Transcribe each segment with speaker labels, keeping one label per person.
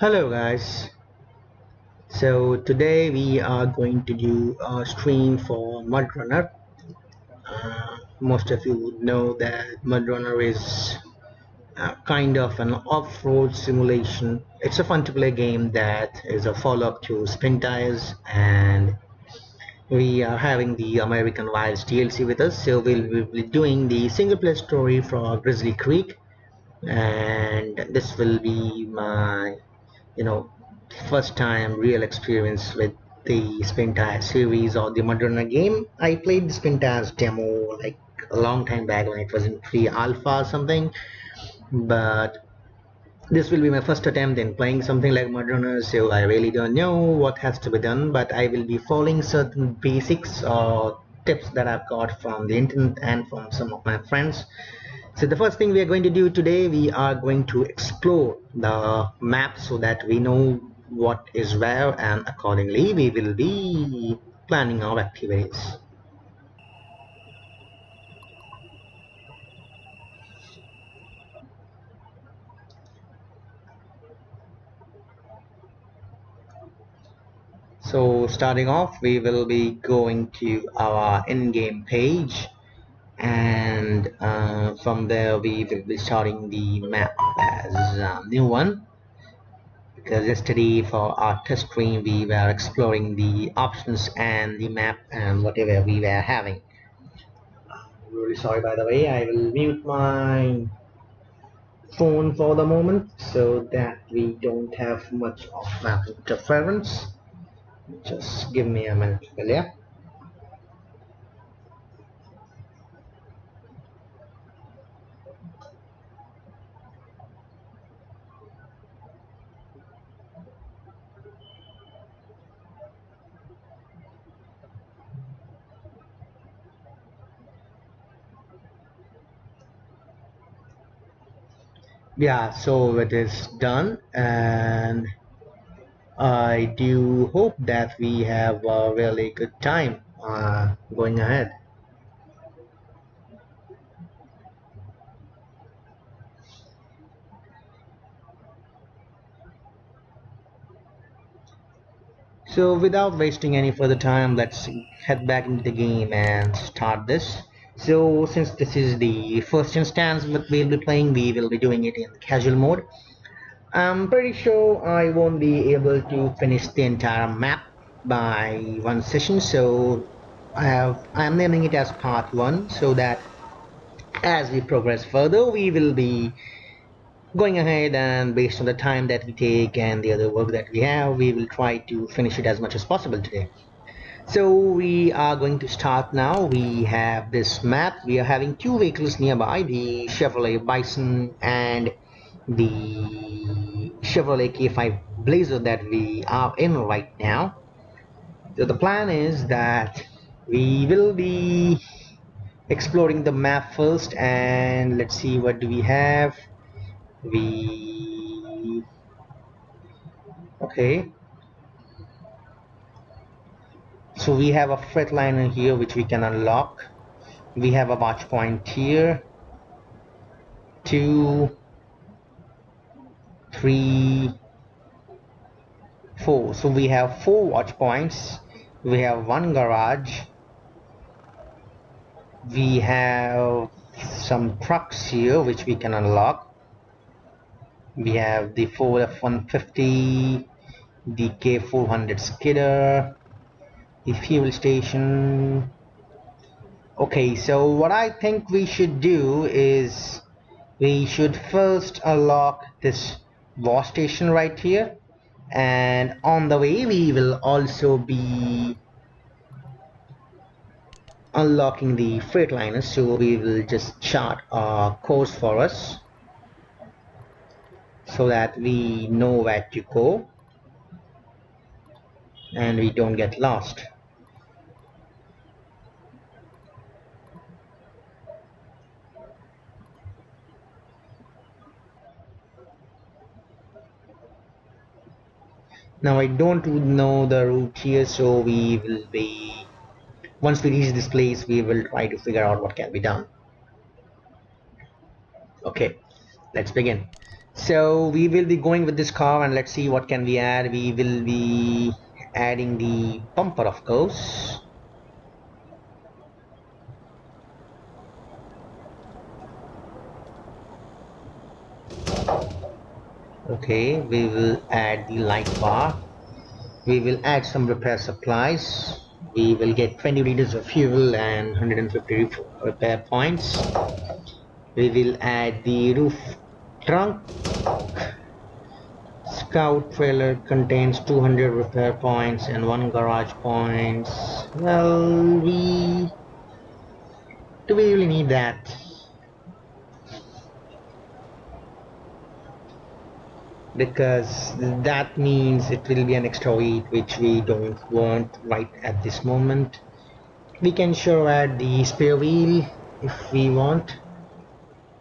Speaker 1: Hello guys, so today we are going to do a stream for Mudrunner. Most of you would know that Mudrunner is kind of an off-road simulation. It's a fun to play game that is a follow-up to Spin Tires, and we are having the American Wilds DLC with us, so we'll be doing the single player story for Grizzly Creek, and this will be my you know first time real experience with the Spin Tire series or the Mudrunner game. I played the Spin Tires demo like a long time back when it was in pre-alpha or something, but this will be my first attempt in playing something like Mudrunner, so I really don't know what has to be done, but I will be following certain basics or tips that I've got from the internet and from some of my friends. So the first thing we are going to do today, we are going to explore the map so that we know what is where, and accordingly we will be planning our activities. So starting off, we will be going to our in-game page, and from there we will be starting the map as a new one, because yesterday for our test stream we were exploring the options and the map and whatever we were having. I'm really sorry, by the way. I will mute my phone for the moment so that we don't have much of map interference. Just give me a minute, will ya? Yeah, so it is done, and I do hope that we have a really good time going ahead. So without wasting any further time, let's head back into the game and start this. So since this is the first instance that we'll be playing, we will be doing it in casual mode. I'm pretty sure I won't be able to finish the entire map by one session, so I'm naming it as part 1, so that as we progress further we will be going ahead, and based on the time that we take and the other work that we have, we will try to finish it as much as possible today. So we are going to start now. We have this map. We are having two vehicles nearby, the Chevrolet Bison and the Chevrolet K5 Blazer that we are in right now. So the plan is that we will be exploring the map first, and let's see what do we have. We Okay, so we have a freight liner here which we can unlock. We have a watch point here, 2, 3, 4. So we have 4 watch points. We have 1 garage. We have some trucks here which we can unlock. We have the Ford F-150, the K400 skidder, the fuel station. Okay, so what I think we should do is we should first unlock this wash station right here, and on the way we will also be unlocking the freight liners, so we will just chart a course for us so that we know where to go and we don't get lost. Now I don't know the route here, so we will be, once we reach this place we will try to figure out what can be done. Okay, let's begin. So we will be going with this car, and let's see what can we add. We will be adding the bumper, of course. Okay, we will add the light bar. We will add some repair supplies. We will get 20 liters of fuel and 150 repair points. We will add the roof trunk. Scout trailer contains 200 repair points and 1 garage points. Well, do we really need that? Because that means it will be an extra weight which we don't want right at this moment. We can sure add the spare wheel if we want.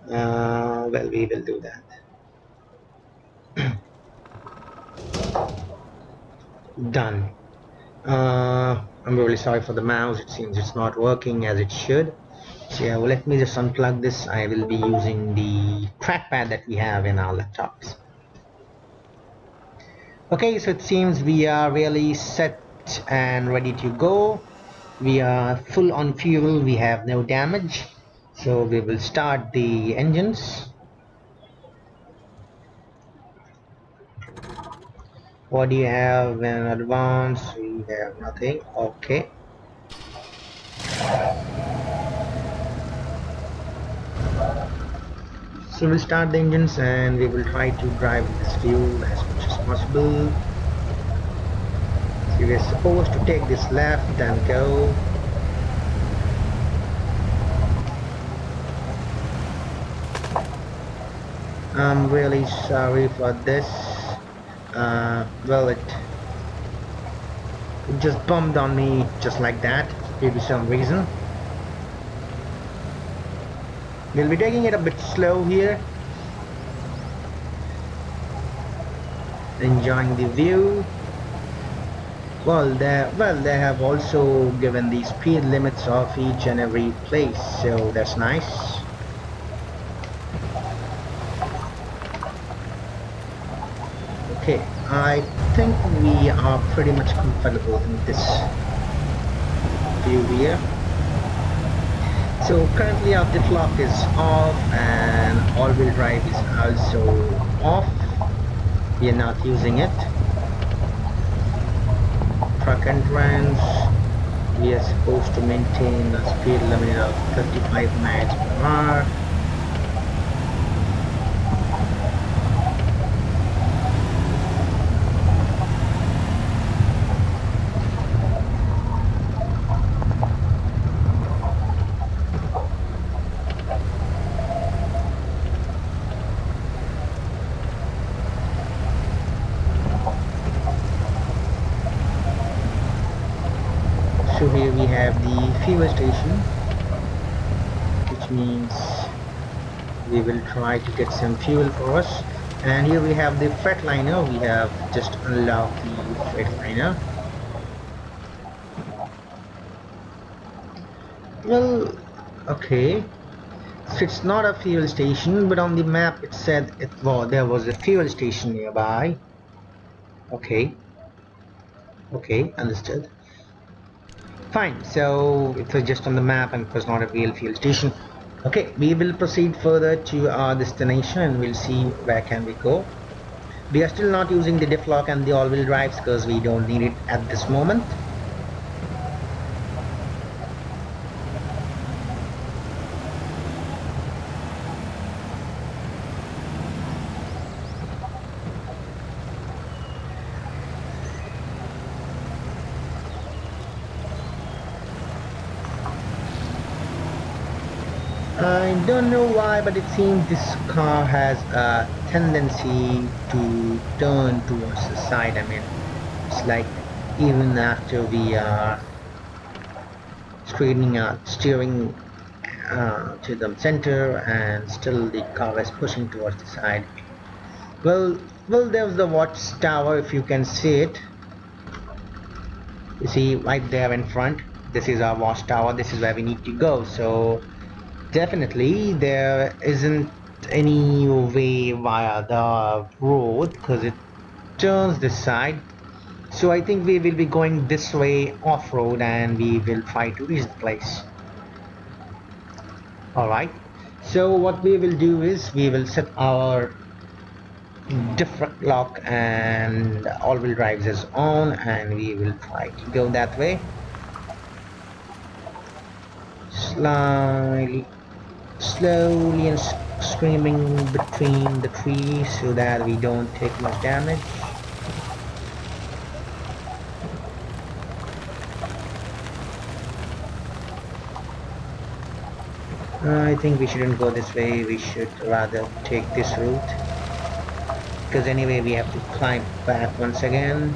Speaker 1: Well, we will do that. Done. I'm really sorry for the mouse. It seems it's not working as it should. So yeah, well, let me just unplug this. I will be using the trackpad that we have in our laptops. Okay, so it seems we are really set and ready to go. We are full on fuel. We have no damage. So we will start the engines. What do you have in advance? We have nothing. Okay. So we'll start the engines and we will try to drive this fuel as much as possible. So we're supposed to take this left and go. I'm really sorry for this. Well, it just bumped on me just like that due to some reason. We'll be taking it a bit slow here. Enjoying the view. Well, they have also given the speed limits of each and every place, so that's nice. Okay, I think we are pretty much comfortable in this view here. So currently our diff lock is off and all-wheel drive is also off. We are not using it. Truck entrance, we are supposed to maintain a speed limit of 35 miles per hour. So here we have the fuel station, which means we will try to get some fuel for us. And here we have the fretliner. We have just unlocked the fretliner. Well, okay. So it's not a fuel station, but on the map it said there was a fuel station nearby. Okay. Okay, understood. Fine, so it was just on the map and it was not a real fuel station. Okay, we will proceed further to our destination and we'll see where can we go. We are still not using the diff lock and the all-wheel drives because we don't need it at this moment. I don't know why, but it seems this car has a tendency to turn towards the side. I mean, it's like even after we are straightening out, steering to the center, and still the car is pushing towards the side. Well, there's the watchtower if you can see it. You see right there in front. This is our watchtower. This is where we need to go. So definitely there isn't any way via the road because it turns this side. So I think we will be going this way off-road and we will try to reach the place. Alright. So what we will do is we will set our different lock and all-wheel drives is on and we will try to go that way. Slightly, slowly and screaming between the trees so that we don't take much damage. I think we shouldn't go this way, we should rather take this route. Because anyway we have to climb back once again.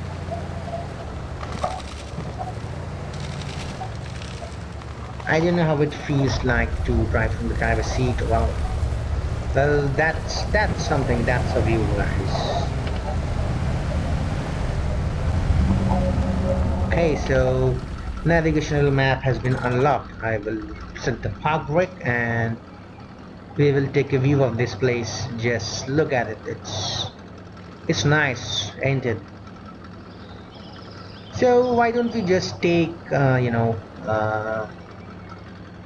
Speaker 1: I don't know how it feels like to drive from the driver's seat. Well, that's something, that's a view, guys. Okay, so navigational map has been unlocked. I will set the park brake and we will take a view of this place. Just look at it. It's nice, ain't it? So why don't we just take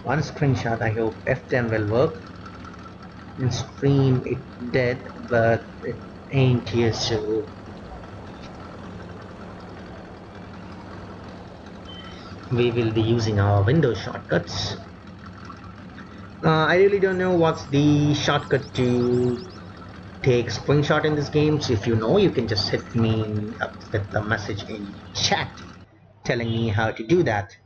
Speaker 1: one screenshot. I hope F10 will work. In stream it did, but it ain't here, so we will be using our Windows shortcuts. I really don't know what's the shortcut to take screenshot in this game, so if you know, you can just hit me up with the message in chat telling me how to do that.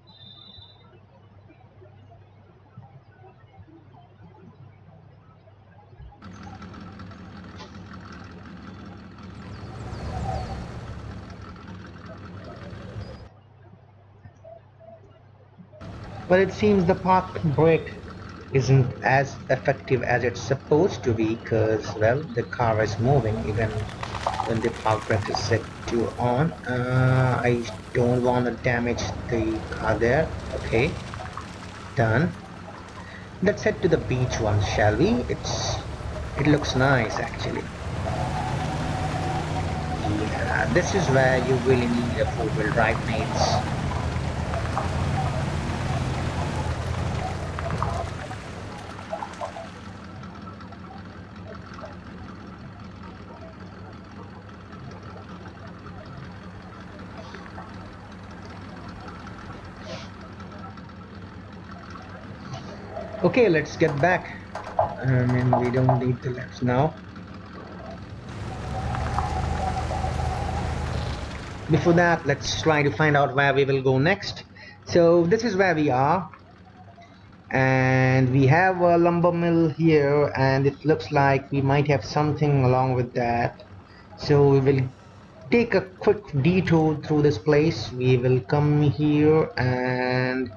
Speaker 1: But it seems the park brake isn't as effective as it's supposed to be because, well, the car is moving even when the park brake is set to on. I don't want to damage the car there. Okay, done. Let's head to the beach once, shall we? It looks nice actually. Yeah, this is where you really need a four-wheel drive, mates. Okay, let's get back. I mean, we don't need the left now. Before that, let's try to find out where we will go next. So this is where we are, and we have a lumber mill here, and it looks like we might have something along with that. So we will take a quick detour through this place. We will come here, and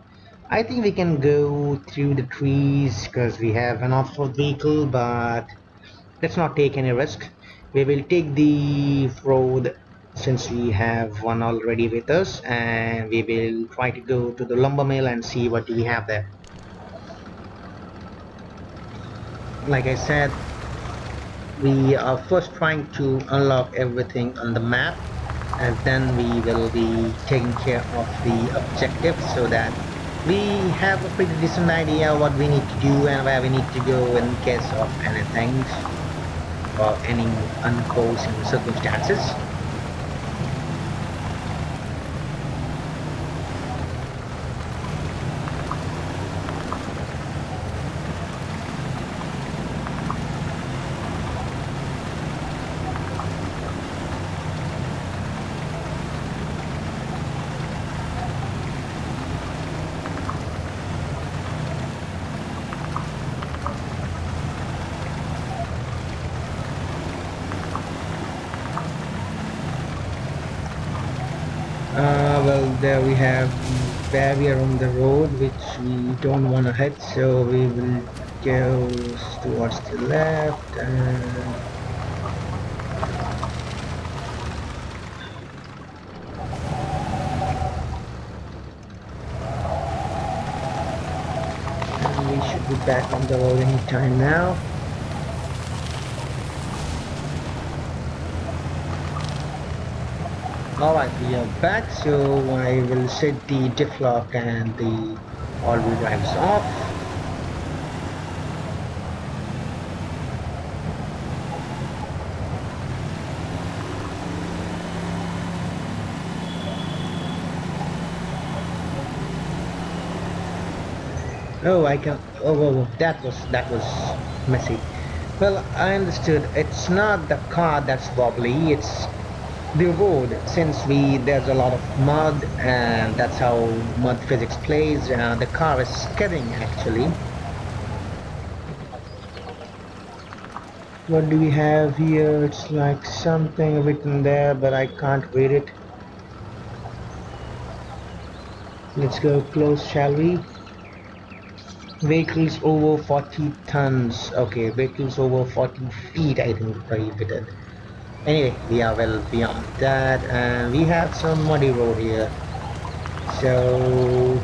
Speaker 1: I think we can go through the trees because we have an off-road vehicle, but let's not take any risk. We will take the road since we have one already with us, and we will try to go to the lumber mill and see what do we have there. Like I said, we are first trying to unlock everything on the map, and then we will be taking care of the objectives so that we have a pretty decent idea what we need to do and where we need to go in case of anything or any unforeseen circumstances. Well, there we have the barrier on the road which we don't want to hit, so we will go towards the left and we should be back on the road anytime now. Alright, we are back, so I will set the diff lock and the all-wheel drives off. Oh, I can. Oh, that was messy. Well, I understood. It's not the car that's wobbly. It's the road. Since there's a lot of mud, and that's how mud physics plays. The car is skidding actually. What do we have here? It's like something written there, but I can't read it. Let's go close, shall we? Vehicles over 40 tons. Okay, vehicles over 40 feet, I think, prohibited. Anyway, we are well beyond that, and we have some muddy road here. So,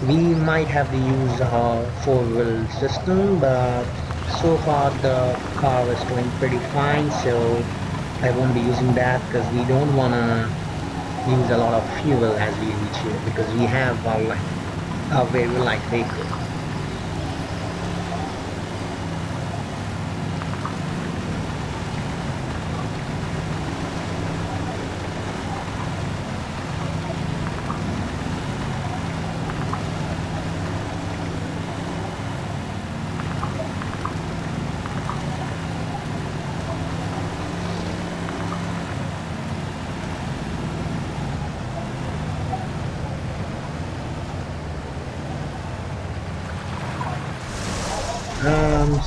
Speaker 1: we might have to use our four-wheel system, but so far the car is doing pretty fine, so I won't be using that because we don't want to use a lot of fuel as we reach here because we have a very light vehicle.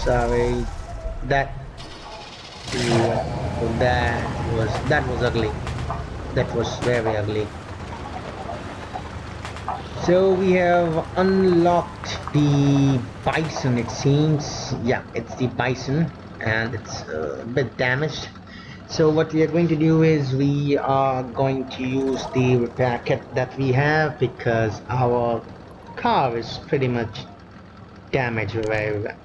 Speaker 1: Sorry, that that was ugly. That was very ugly. So we have unlocked the bison, it seems. Yeah, it's the bison, and it's a bit damaged. So what we are going to do is we are going to use the repair kit that we have because our car is pretty much damaged very well.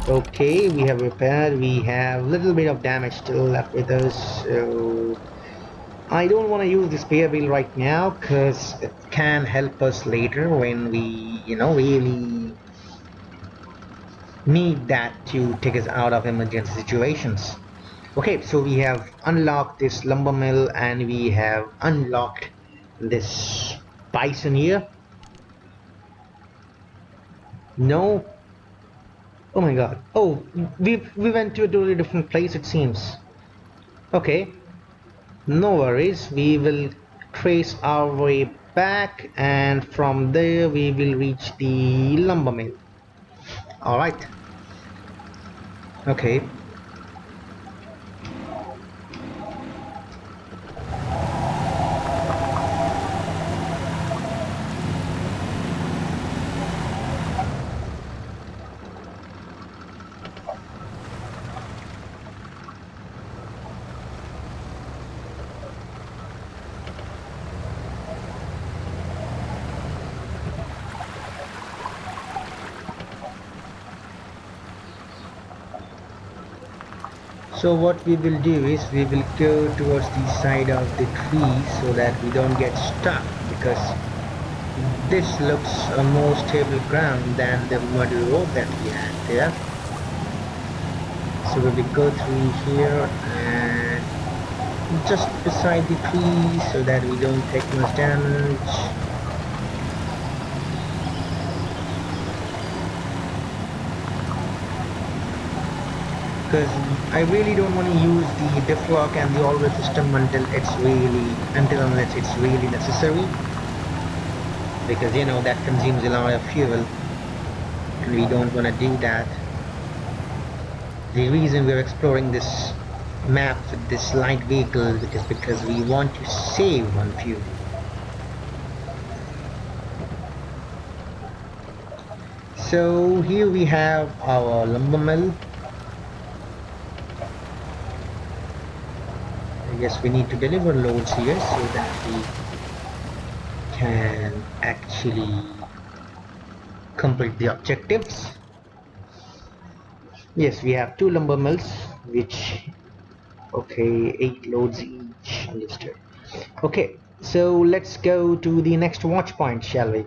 Speaker 1: Okay, we have repaired. We have a little bit of damage still left with us. So I don't want to use the spare wheel right now because it can help us later when we, really need that to take us out of emergency situations. Okay, so we have unlocked this lumber mill and we have unlocked this bison here. No. Oh my god. Oh, we went to a totally different place it seems. Okay, no worries. We will trace our way back and from there we will reach the lumber mill. Alright. Okay. So what we will do is we will go towards the side of the tree so that we don't get stuck because this looks a more stable ground than the muddy road that we had there. So we will go through here and just beside the tree so that we don't take much damage. Because I really don't want to use the diff lock and the all-wheel system until unless it's really necessary, because that consumes a lot of fuel and we don't want to do that. The reason we're exploring this map with this light vehicle is because we want to save on fuel. So here we have our lumber mill. I guess we need to deliver loads here so that we can actually complete the objectives. Yes, we have two lumber mills. which, okay, 8 loads each, understood. Okay, so let's go to the next watch point, shall we?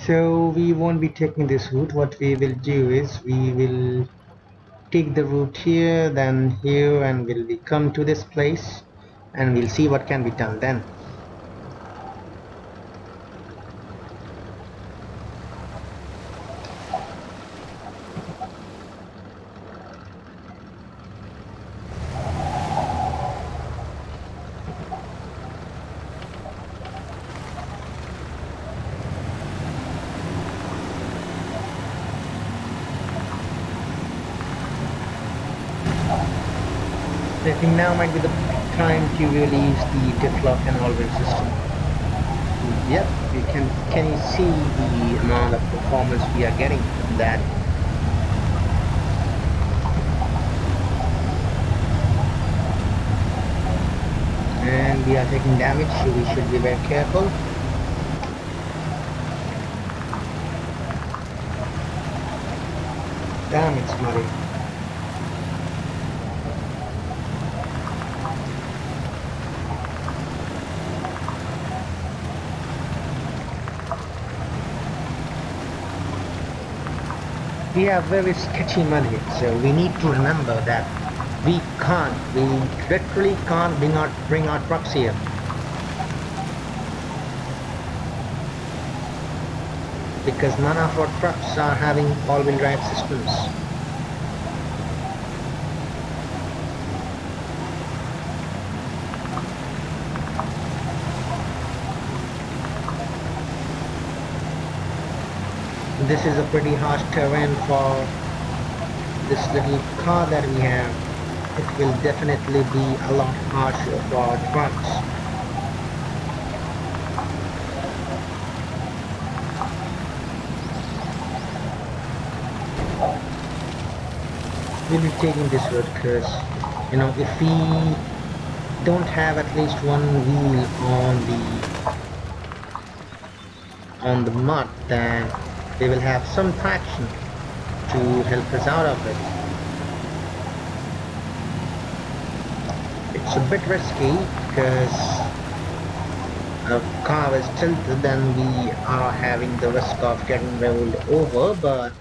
Speaker 1: So we won't be taking this route. What we will do is we will take the route here, then here, and we'll come to this place, and we'll see what can be done then. I think now might be the time to release the diff lock and all-wheel system. Yep, can you see the amount of performance we are getting from that? And we are taking damage, so we should be very careful. Damn, it's muddy. We have very sketchy mud here, so we need to remember that we literally can't bring our trucks here. Because none of our trucks are having all-wheel drive systems. This is a pretty harsh terrain for this little car that we have. It will definitely be a lot harsher for our trucks. We'll be taking this road because, if we don't have at least one wheel on the mud, then they will have some traction to help us out of it. It's a bit risky because a car is tilted and we are having the risk of getting rolled over, but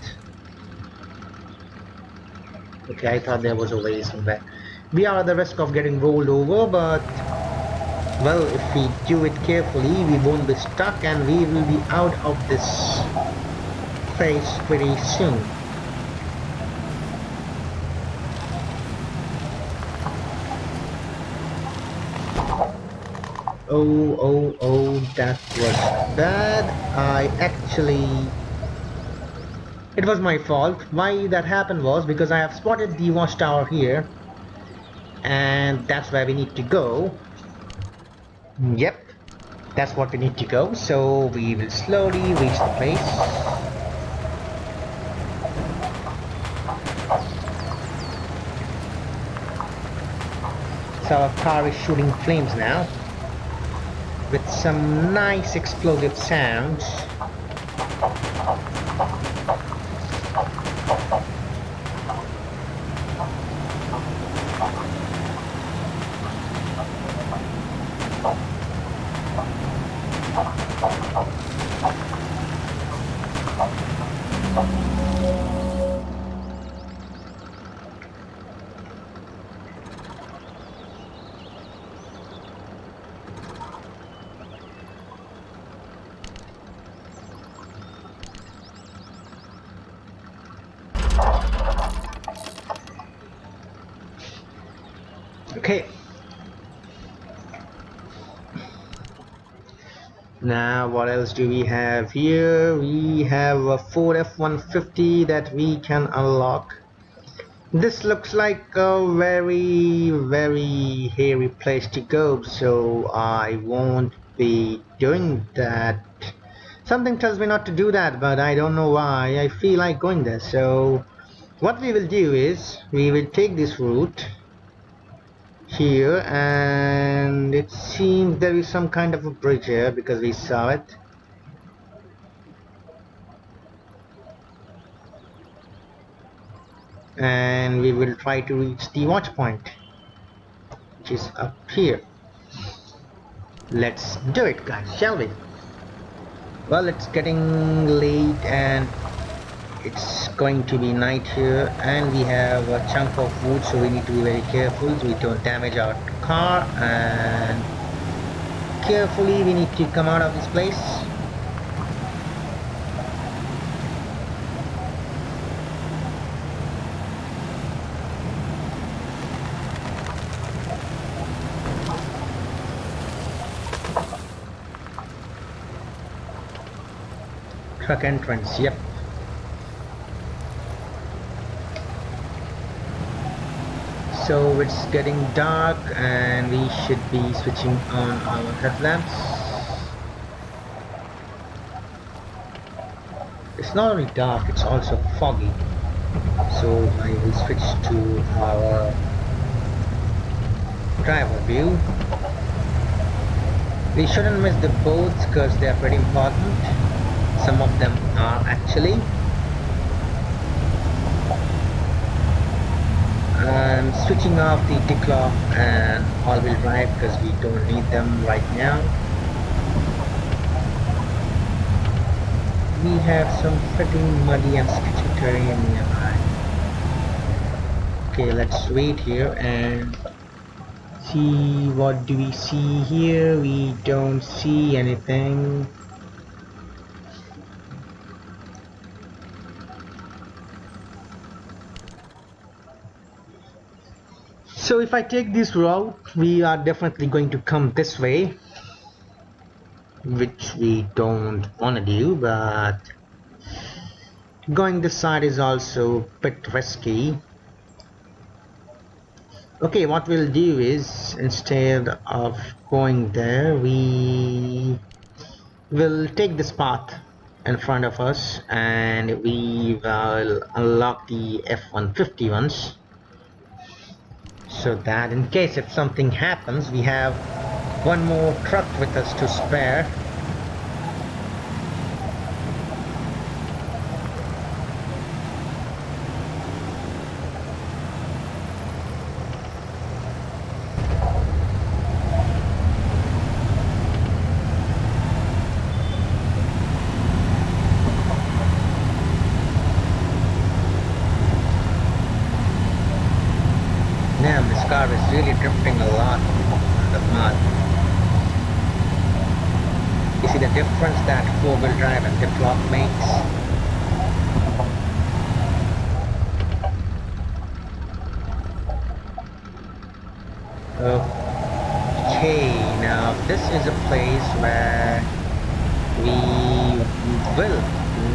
Speaker 1: okay, I thought there was a way somewhere. We are at the risk of getting rolled over, but well, if we do it carefully, we won't be stuck and we will be out of this place pretty soon. Oh, that was bad. It was my fault. Why that happened was because I have spotted the watchtower here, and that's where we need to go. Yep, that's what we need to go, so we will slowly reach the place. So our car is shooting flames now, with some nice explosive sounds. Okay. Now what else do we have here? We have a Ford F-150 that we can unlock. This looks like a very hairy place to go, so I won't be doing that. Something tells me not to do that, but I don't know why. I feel like going there. So what we will do is we will take this route here, and it seems there is some kind of a bridge here because we saw it. And we will try to reach the watch point, which is up here. Let's do it, guys, shall we? Well, it's getting late and it's going to be night here, and we have a chunk of wood, so we need to be very careful so we don't damage our car, and carefully we need to come out of this place. Truck entrance, yep. So it's getting dark and we should be switching on our headlamps. It's not only dark, it's also foggy. So I will switch to our driver view. We shouldn't miss the boats because they are pretty important. Some of them are actually. I'm switching off the declock and all-wheel drive because we don't need them right now. We have some pretty muddy and sketchy terrain nearby. Okay, let's wait here and see what do we see here. We don't see anything. So if I take this route, we are definitely going to come this way, which we don't want to do, but going this side is also a bit risky. Okay, what we'll do is instead of going there, we will take this path in front of us and we will unlock the F-150 ones, so that in case if something happens we have one more truck with us to spare. Damn, this car is really drifting a lot on the mud. You see the difference that four-wheel drive and diplock makes? Okay, now this is a place where we will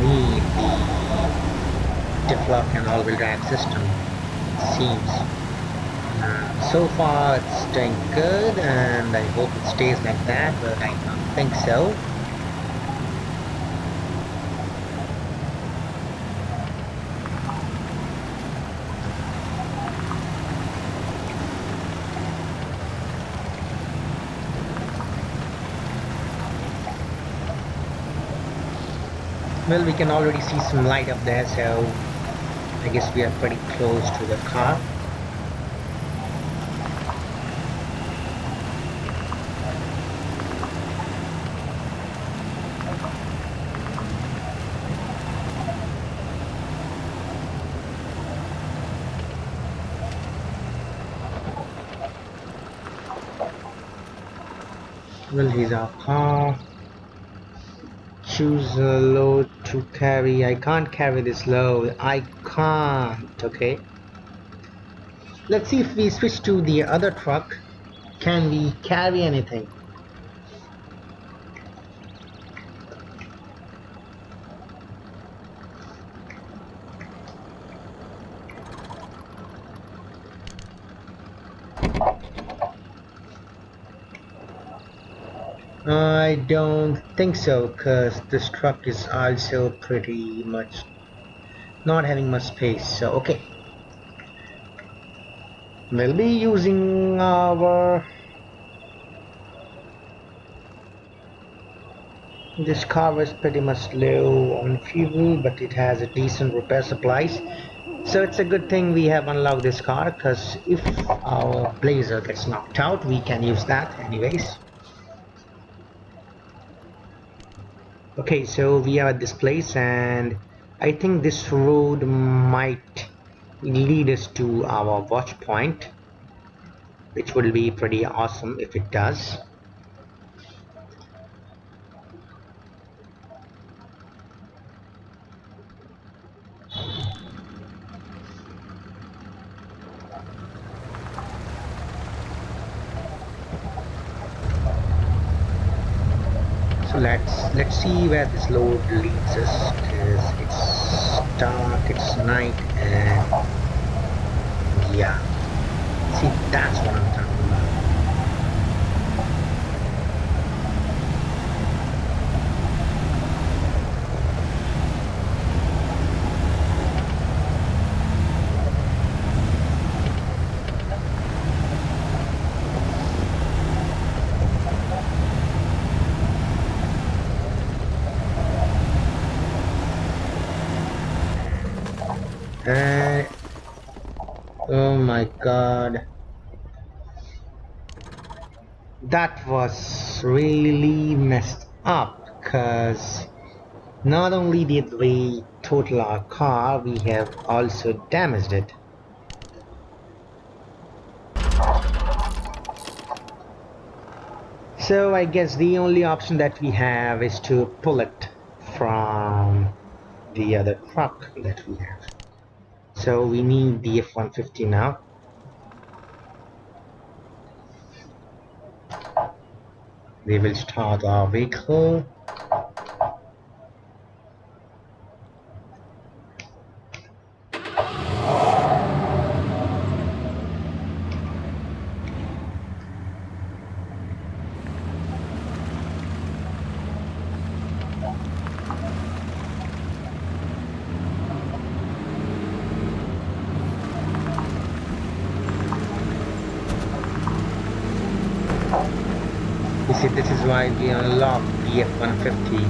Speaker 1: need the diplock and all-wheel drive system, it seems. So far it's doing good and I hope it stays like that, but I don't think so. Well, we can already see some light up there, so I guess we are pretty close to the car. Well, here's our car. Choose a load to carry. I can't carry this load. I can't. Okay. Let's see if we switch to the other truck. Can we carry anything? I don't think so, because this truck is also pretty much not having much space. So, okay, we'll be using our. This car is pretty much low on fuel, but it has a decent repair supplies. So it's a good thing we have unlocked this car, because if our Blazer gets knocked out, we can use that anyways. Okay, so we are at this place, and I think this road might lead us to our watch point, which will be pretty awesome if it does. So let's see where this road leads us, because it's dark, it's night, and yeah, see, that's what I'm talking about. And oh my god, that was really messed up, because not only did we total our car, we have also damaged it. So I guess the only option that we have is to pull it from the other truck that we have. So we need the F-150 now. We will start our vehicle. You see, this is why we unlocked the F-150.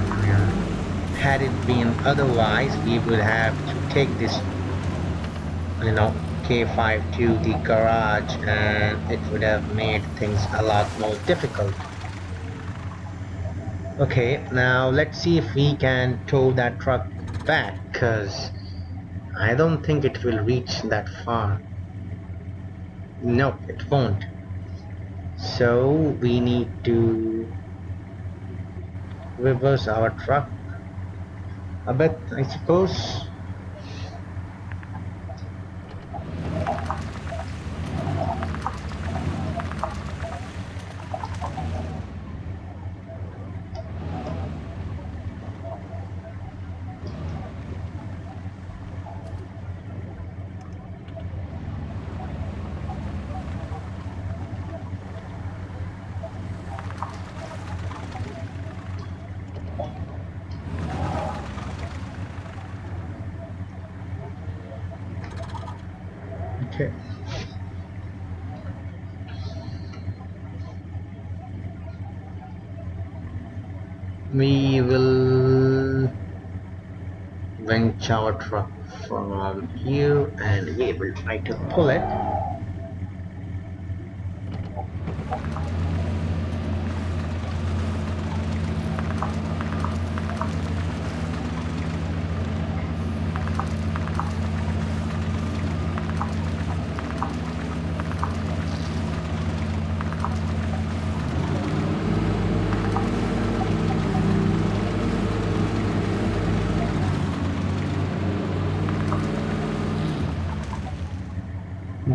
Speaker 1: Had it been otherwise, we would have to take this, K5 to the garage, and it would have made things a lot more difficult. Okay, now let's see if we can tow that truck back, because I don't think it will reach that far. Nope, it won't. So we need to reverse our truck a bit, I suppose. Okay. We will wrench our truck from here, and we will try to pull it.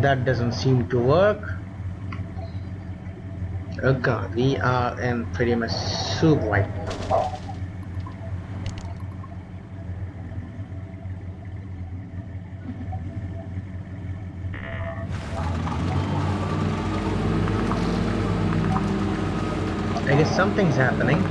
Speaker 1: That doesn't seem to work. Oh god, we are in pretty much soup right now. something's happening.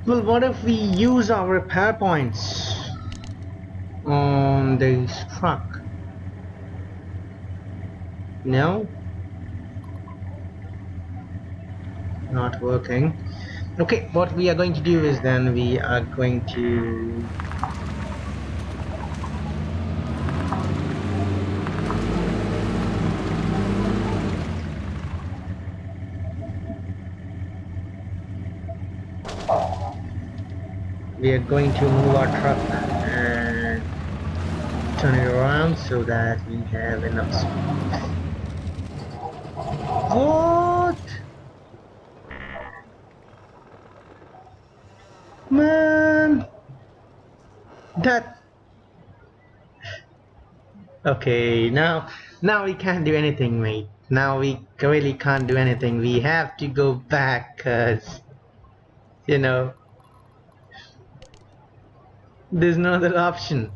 Speaker 1: Well, what if we use our repair points on this truck? No? Not working. Okay, what we are going to do is then we are going to move our truck and turn it around so that we have enough space. What? Man, that okay, now we can't do anything, mate. Now we really can't do anything. We have to go back, cause you know there's no other option.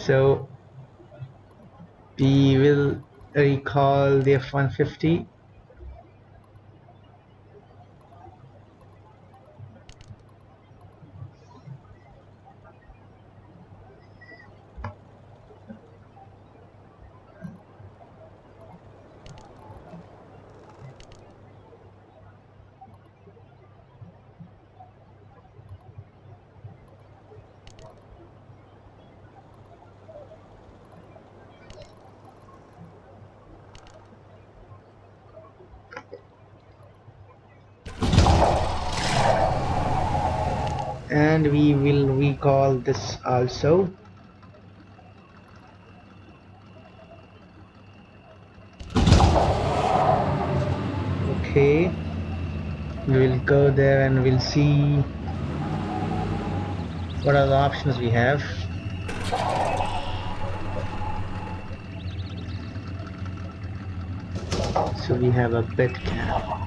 Speaker 1: So we will recall the F-150. And we will recall this also. Okay, we will go there and we'll see what are the options we have. So we have a bed cap.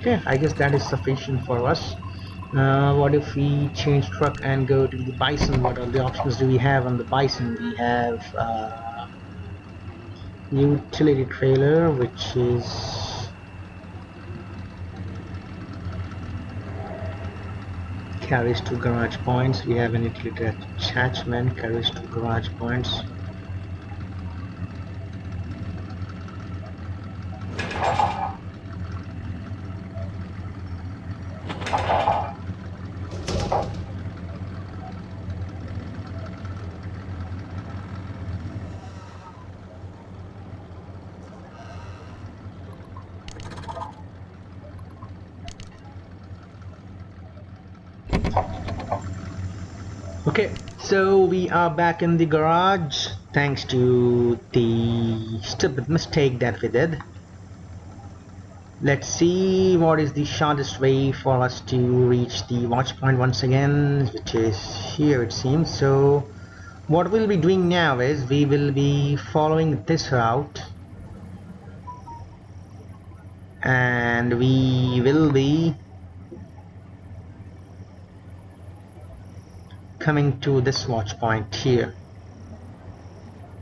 Speaker 1: Okay, I guess that is sufficient for us. What if we change truck and go to the Bison? What are the options do we have on the Bison? We have utility trailer, which is carries 2 garage points. We have an utility attachment, carries 2 garage points. Okay, so we are back in the garage thanks to the stupid mistake that we did. Let's see what is the shortest way for us to reach the watch point once again, which is here it seems. So what we'll be doing now is we will be following this route and we will be coming to this watch point here,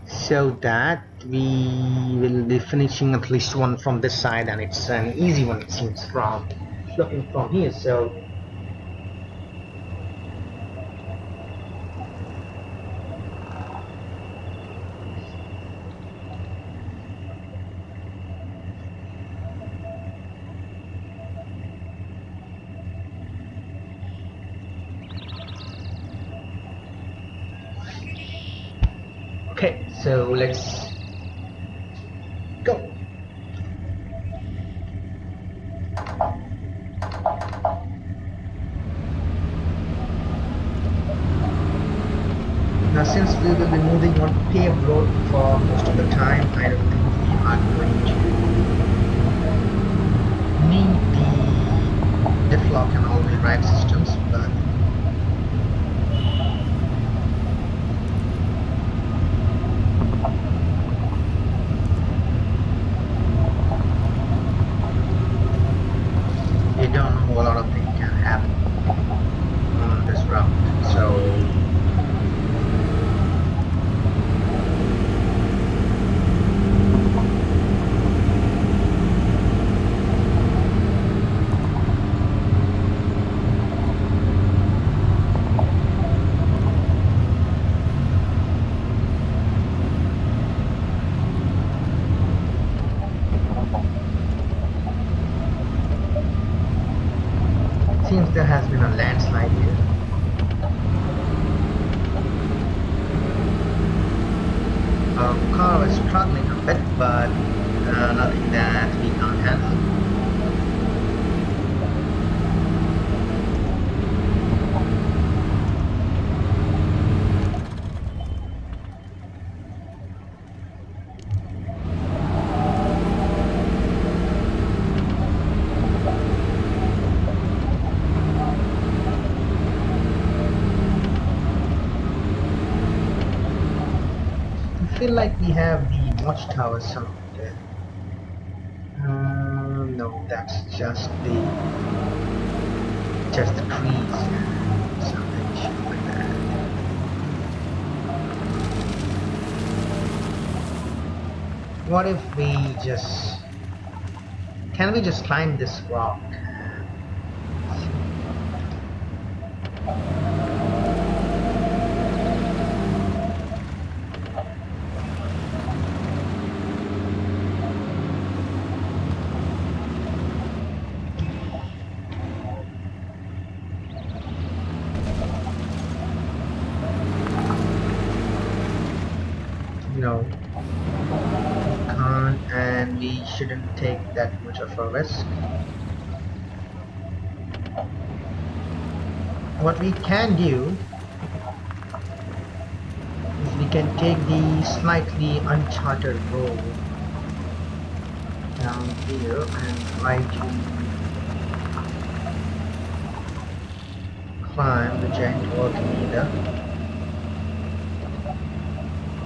Speaker 1: so that we will be finishing at least one from this side, and it's an easy one it seems from looking from here. So okay, so let's go. Since we will be moving on paved road for most of the time, I don't think we are going to need the diff lock and all-wheel drive systems, but you don't know, a lot of things can happen on this route. So seems there has been a landslide here. Our car is struggling a bit, but nothing that we can't handle. I feel like we have the watchtower somewhere. No, that's just the trees and something shit like that. What if we can we just climb this rock? No, we can't, and we shouldn't take that much of a risk. What we can do is we can take the slightly uncharted road down here and try to climb the giant volcano.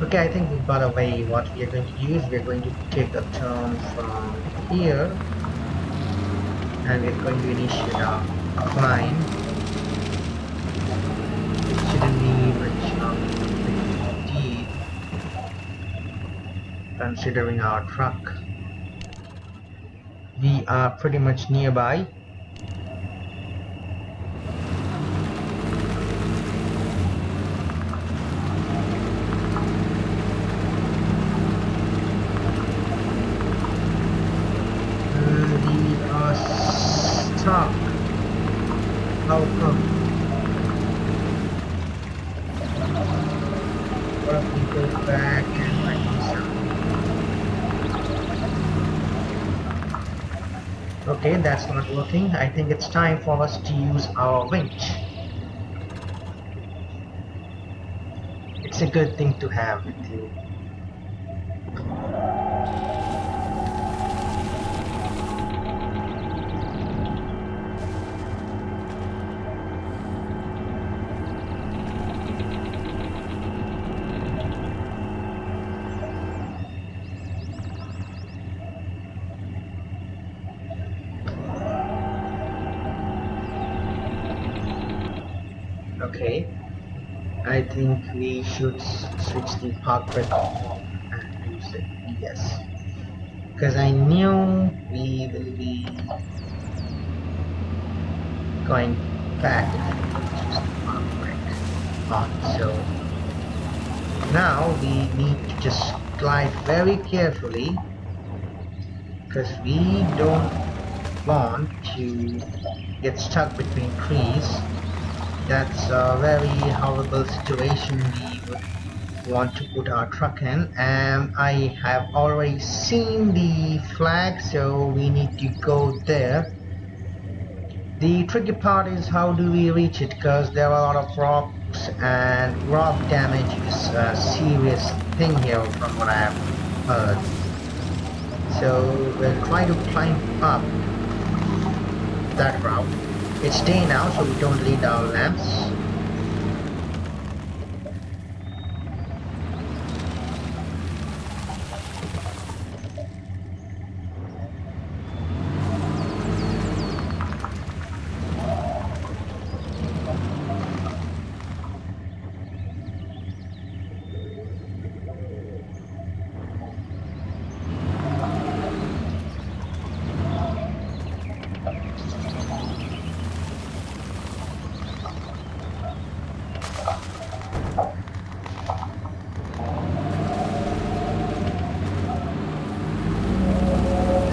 Speaker 1: Okay, I think we've got a way. What we are going to use, we are going to take a turn from here and we're going to initiate our climb. It shouldn't be much of a deed considering our truck. We are pretty much nearby. Stop. How come? What if we go back and find something? Okay, that's not working. I think it's time for us to use our winch. It's a good thing to have with you. Okay, I think we should switch the park brake off and use it. Yes, because I knew we will be going back if we don't use the park brake on. So now we need to just glide very carefully because we don't want to get stuck between trees. That's a very horrible situation we would want to put our truck in, and I have already seen the flag, so we need to go there. The tricky part is how do we reach it, because there are a lot of and rock damage is a serious thing here from what I have heard. So we'll try to climb up that route. It's day now, so we don't need our lamps.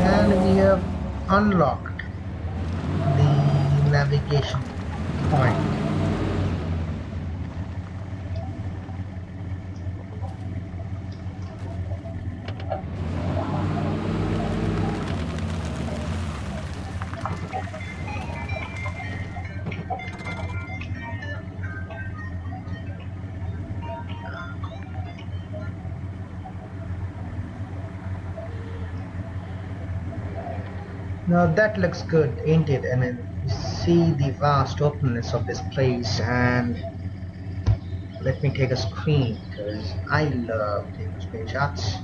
Speaker 1: And we have unlocked the navigation point. Now that looks good, ain't it? I mean, you see the vast openness of this place, and let me take a screen because I love taking screenshots.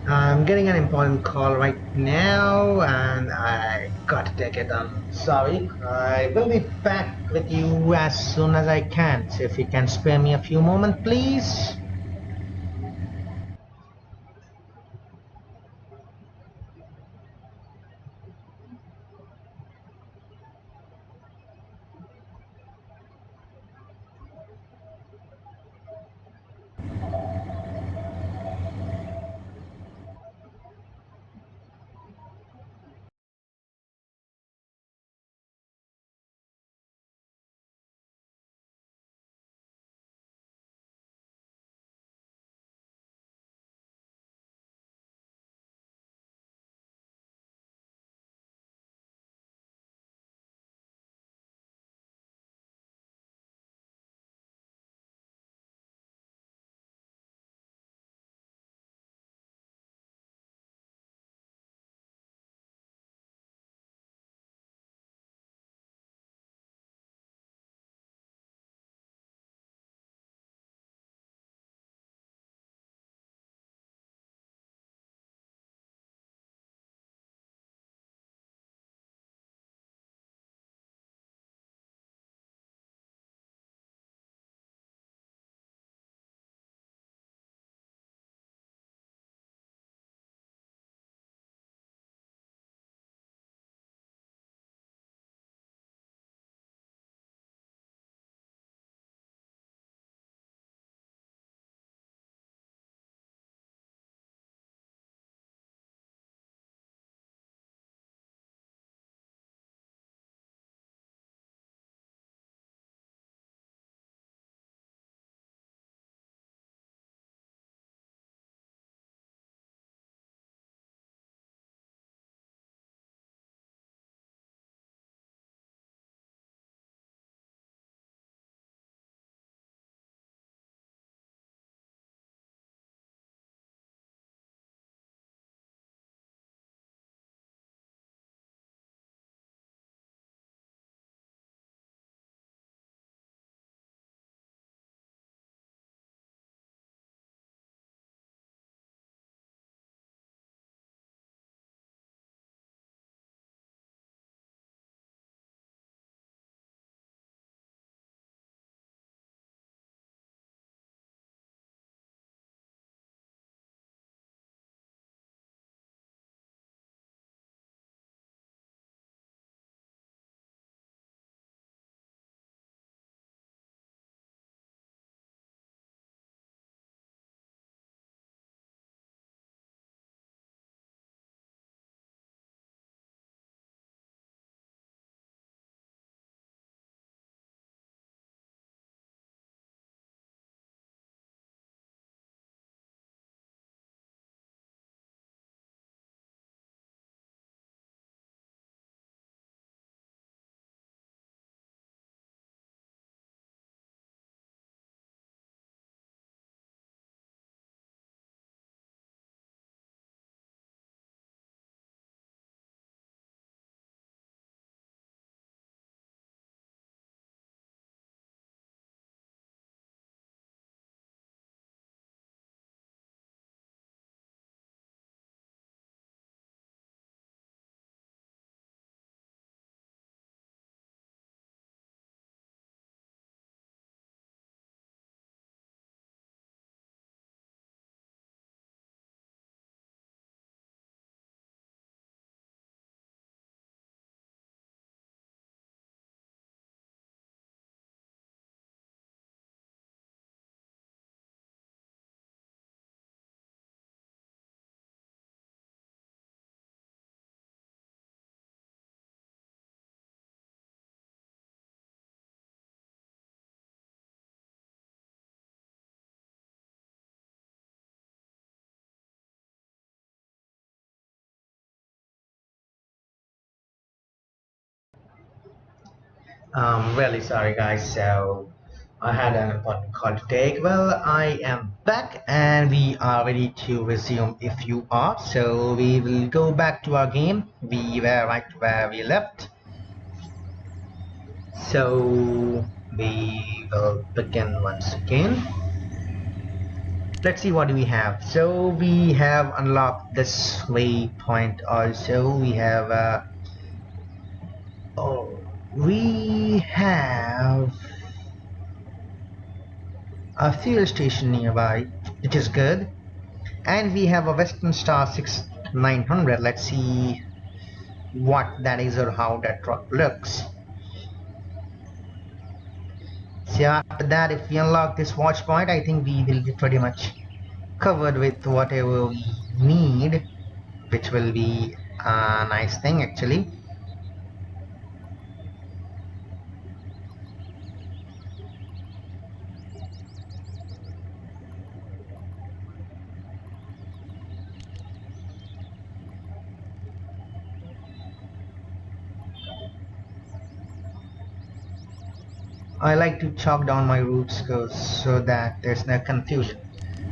Speaker 1: I'm getting an important call right now, and I gotta take it. I'm sorry. I will be back with you as soon as I can. So if you can spare me a few moments, please. Really sorry, guys. So I had an important call to take. Well, I am back and we are ready to resume if you are. So we will go back to our game. We were right where we left. So we will begin once again. Let's see what do we have. So we have unlocked this waypoint also. Oh, we have a fuel station nearby, which is good. And we have a Western Star 6900. Let's see what that is or how that truck looks. So after that, if we unlock this watch point, I think we will be pretty much covered with whatever we need, which will be a nice thing actually. I like to chalk down my routes so that there's no confusion.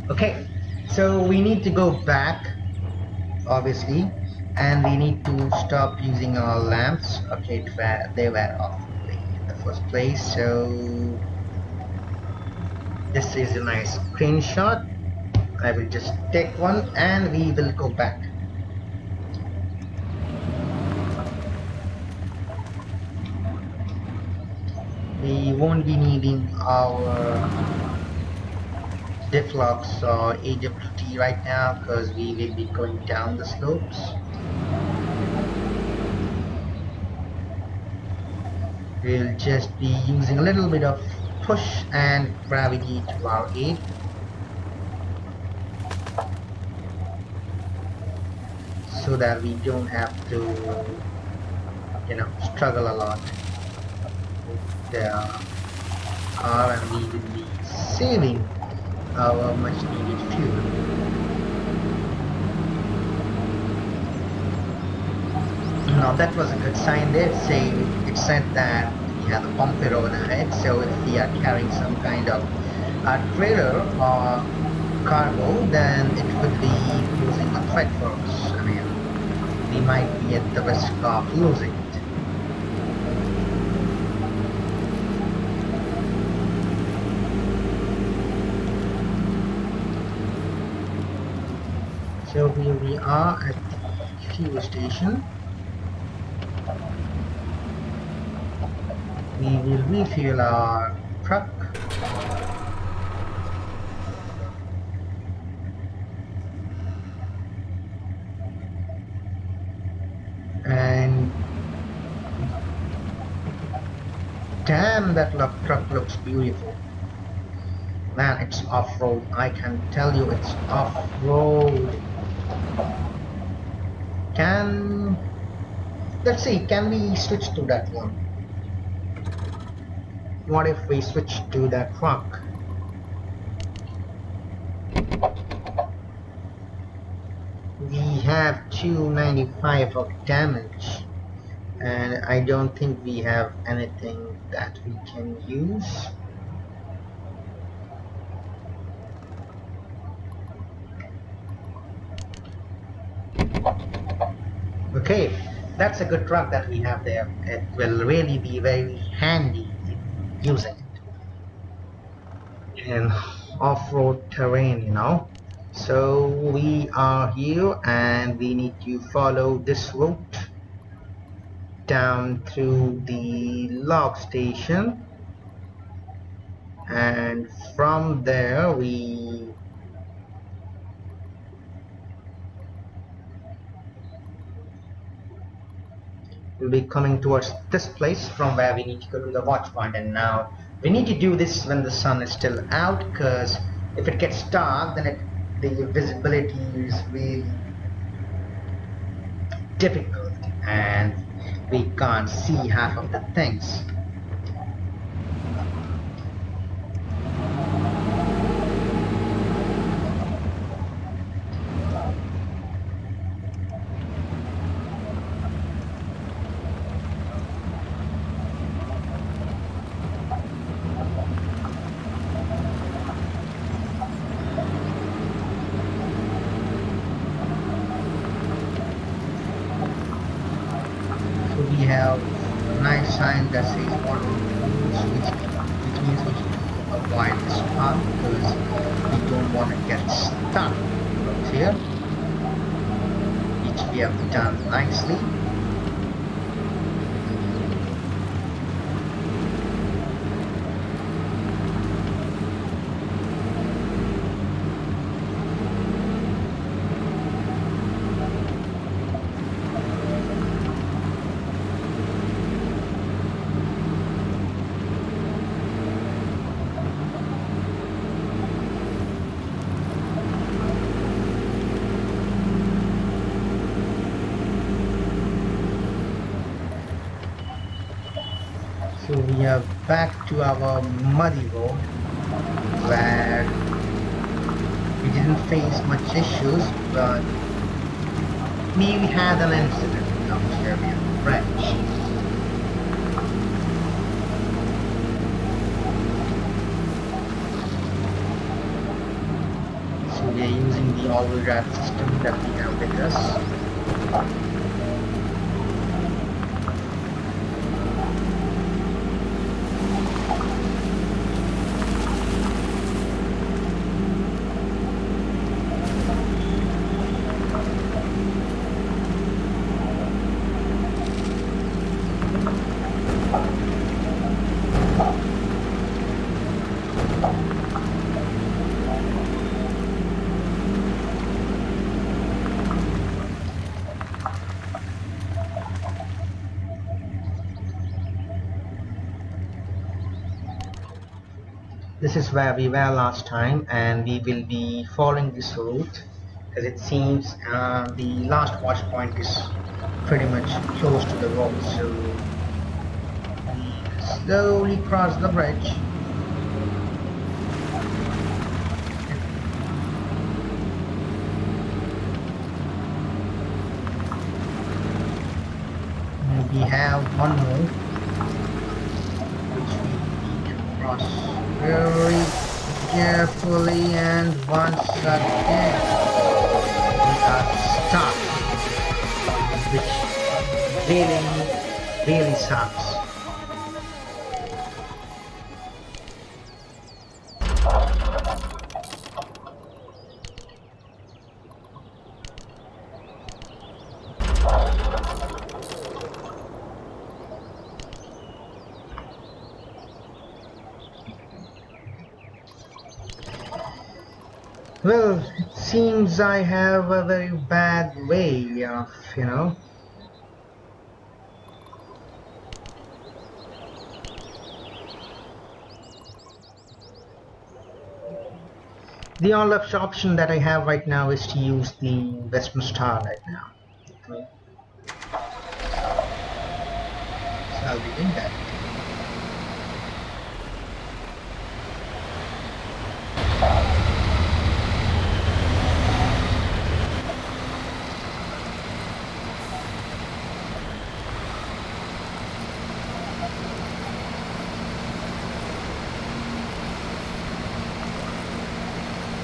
Speaker 1: Okay, so we need to go back, obviously, and we need to stop using our lamps. Okay, they were off in the first place, so this is a nice screenshot. I will just take one and we will go back. We won't be needing our diff locks or AWT right now because we will be going down the slopes. We'll just be using a little bit of push and gravity to our aid. So that we don't have to, struggle a lot with the car, and we will be saving our much needed fuel. Now that was a good sign there. It said that we have a bumper over the head, so if we are carrying some kind of trailer or cargo, then it could be posing a threat for us. I mean, we might be at the risk of losing it. So here we are at the fuel station. We will refuel our truck. And damn, that truck looks beautiful. Man, it's off-road. I can tell you it's off-road. Let's see, can we switch to that one? What if we switch to that truck? We have 295 of damage, and I don't think we have anything that we can use. Okay, that's a good truck that we have there. It will really be very handy in using it in off-road terrain, So we are here and we need to follow this route down to the log station, and from there we will be coming towards this place from where we need to go to the watch point. And now we need to do this when the sun is still out, because if it gets dark, then the visibility is really difficult and we can't see half of the things.
Speaker 2: have a nice sign that says water rules, which means we need to avoid this path because we don't want to get stuck out here, which we have done nicely. So we are back to our muddy road where we didn't face much issues, but we had an incident out here with French. So we are using the all-wheel drive system that we have with us. This is where we were last time, and we will be following this route because it seems the last watch point is pretty much close to the road, so we slowly cross the bridge. And we have one more which we need to cross very carefully, and once again we are stuck, which really sucks. Well, it seems I have a very bad way of, the only option that I have right now is to use the Western Star right now. Okay. So I'll be doing that.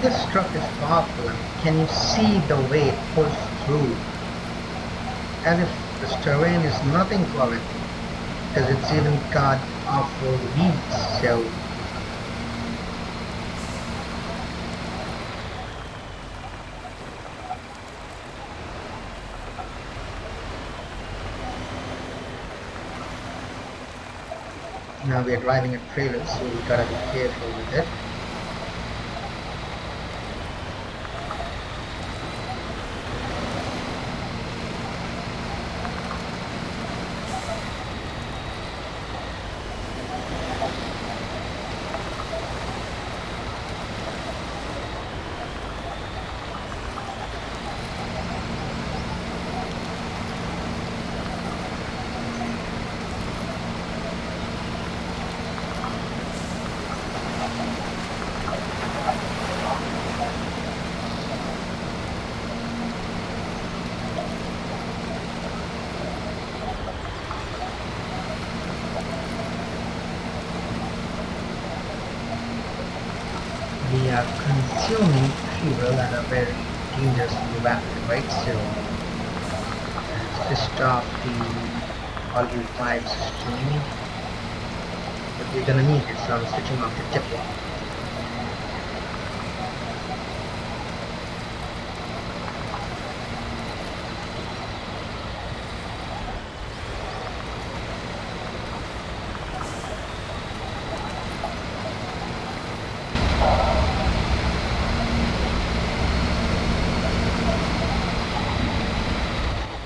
Speaker 2: This truck is powerful, and can you see the way it pulls through? As if this terrain is nothing for it, because it's even got off-road wheels, so now we are driving a trailer, so we gotta be careful with it. We are consuming fuel at a very dangerously rapid rate, so let's just stop the all-wheel drive system, but we're gonna need it, so I'm switching off the dip lock.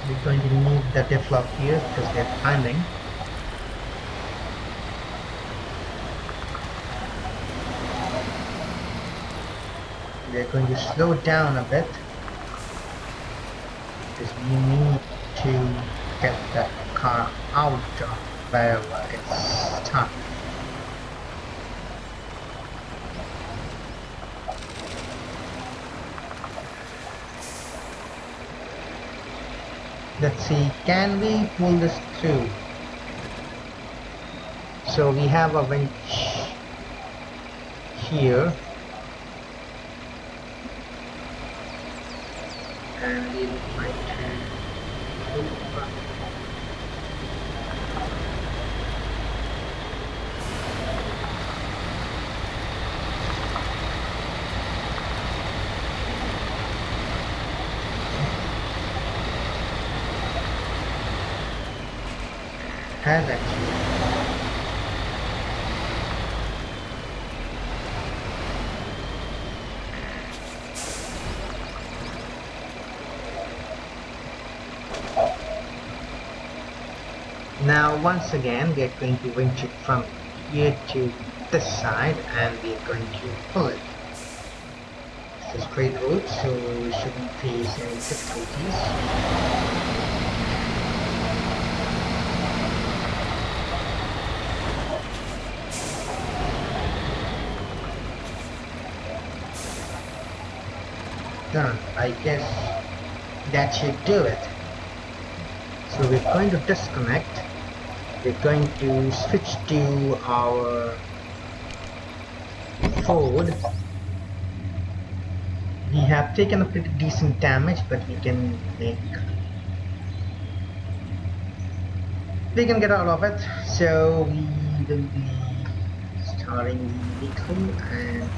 Speaker 2: We're going to need the diff lock here because they're timing. We're going to slow down a bit because we need to get that car out of wherever it's stuck. Let's see, can we pull this through? So we have a winch here, and we would like to pull it back. Has actually. Now once again we are going to winch it from here to this side and we are going to pull it. It's a straight route, so we shouldn't face any difficulties. Done. I guess that should do it. So we're going to disconnect. We're going to switch to our Ford. We have taken a pretty decent damage, but we can get out of it. So we will be starting the vehicle and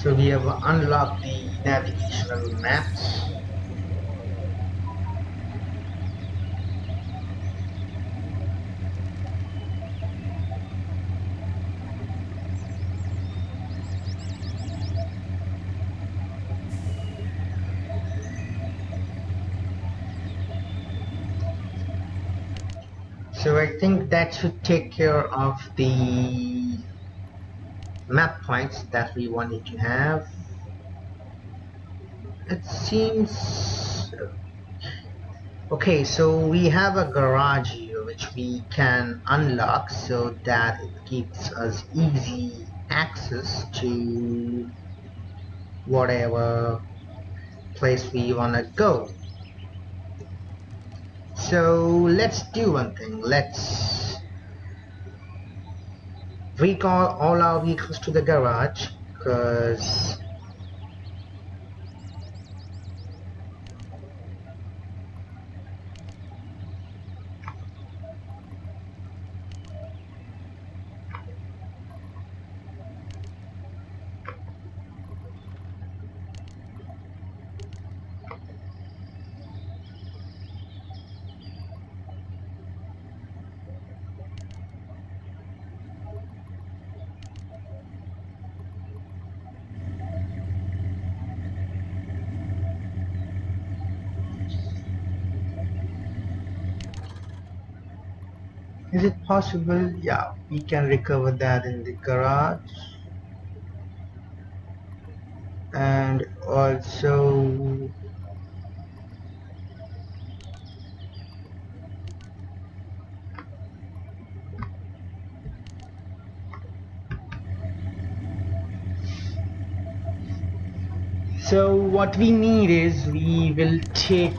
Speaker 2: so we have unlocked the navigational maps. So I think that should take care of the map points that we wanted to have. It seems okay, so we have a garage here which we can unlock so that it gives us easy access to whatever place we want to go. So let's do one thing. Let's recall all our vehicles to the garage because is it possible? Yeah, we can recover that in the garage. And also So what we need is we will take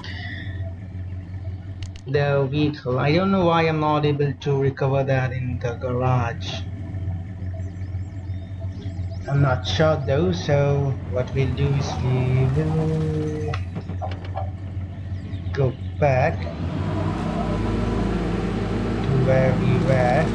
Speaker 2: the vehicle. I don't know why I'm not able to recover that in the garage. I'm not sure though, so what we'll do is we will go back to where we were.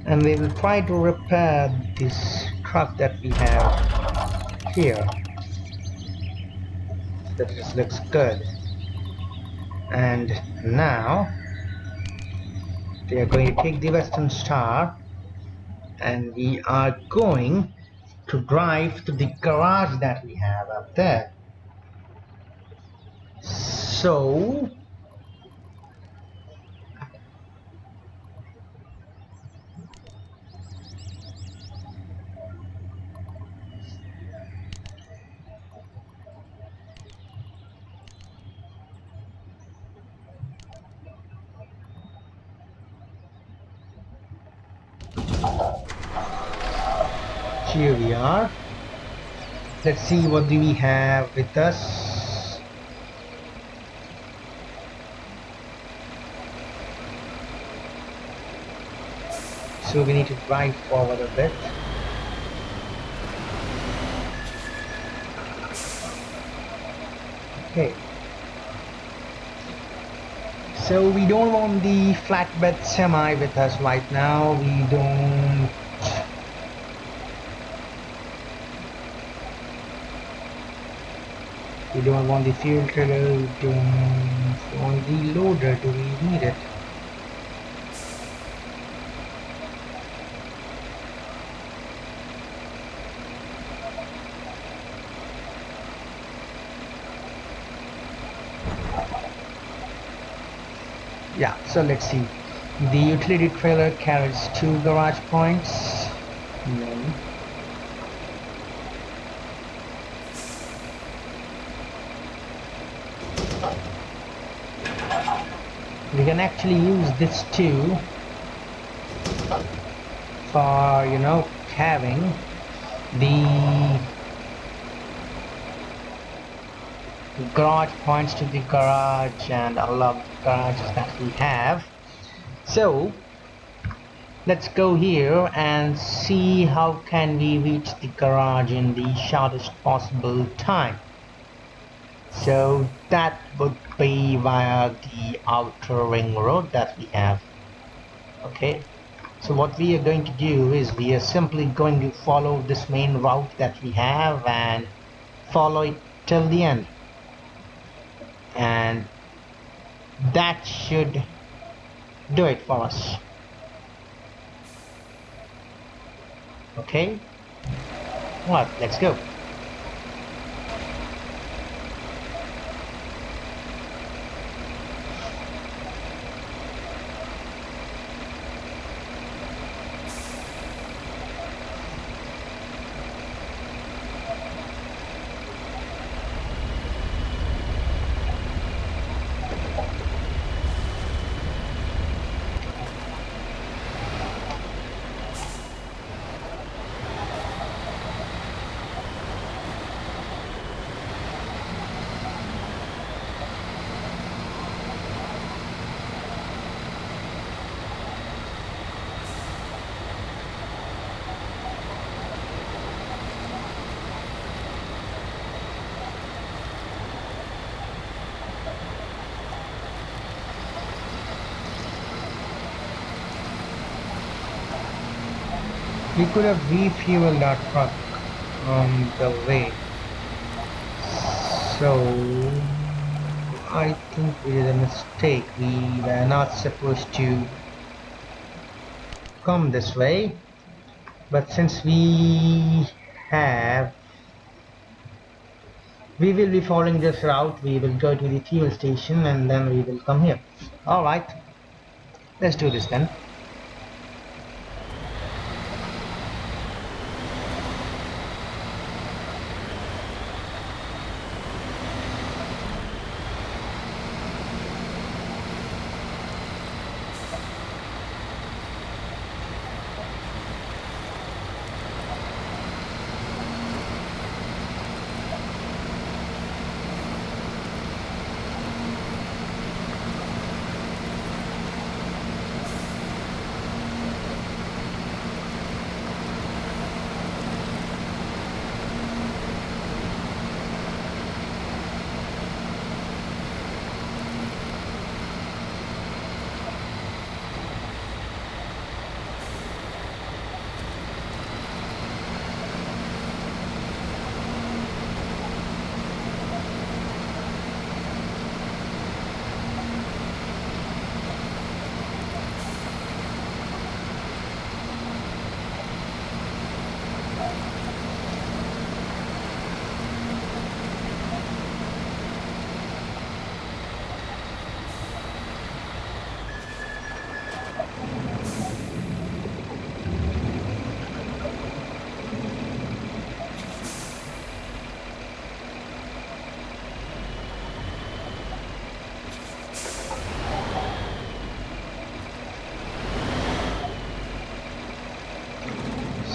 Speaker 2: And we will try to repair this truck that we have here. That just looks good. And now we are going to take the Western Star and we are going to drive to the garage that we have up there. So here we are. Let's see what do we have with us. So we need to drive forward a bit. Okay. So we don't want the flatbed semi with us right now. We don't want the fuel trailer. We don't want the loader. Do we need it? Yeah, so let's see. The utility trailer carries 2 garage points. No. We can actually use this too for, carrying the garage points to the garage and all of the garages that we have. So let's go here and see how can we reach the garage in the shortest possible time. So that would be via the outer ring road that we have. Okay, so what we are going to do is we are simply going to follow this main route that we have and follow it till the end, and that should do it for us. Okay, well, let's go. We could have refueled our truck on the way. So I think we did a mistake. We were not supposed to come this way, but since we will be following this route. We will go to the fuel station and then we will come here. Alright, let's do this then.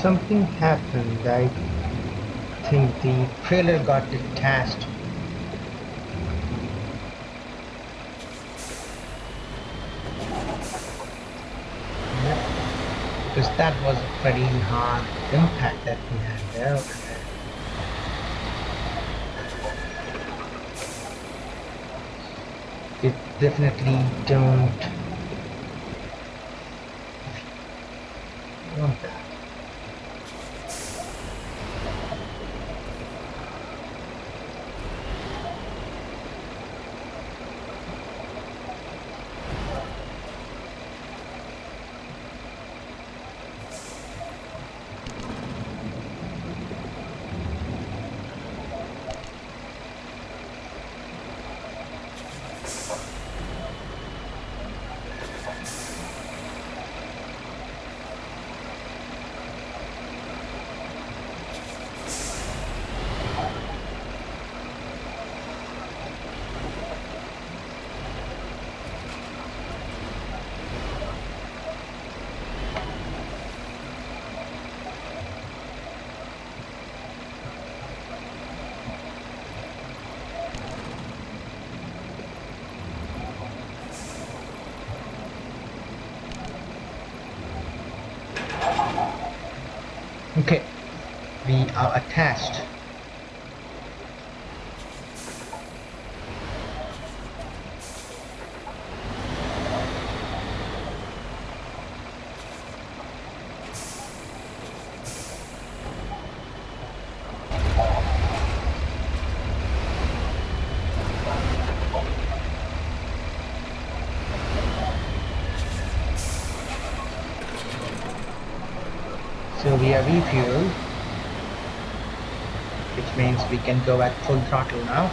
Speaker 2: Something happened. I think the trailer got detached. Yep, because that was a pretty hard impact that we had there. And it definitely don't want that. Okay, we are attached. So we are refueled, which means we can go at full throttle now.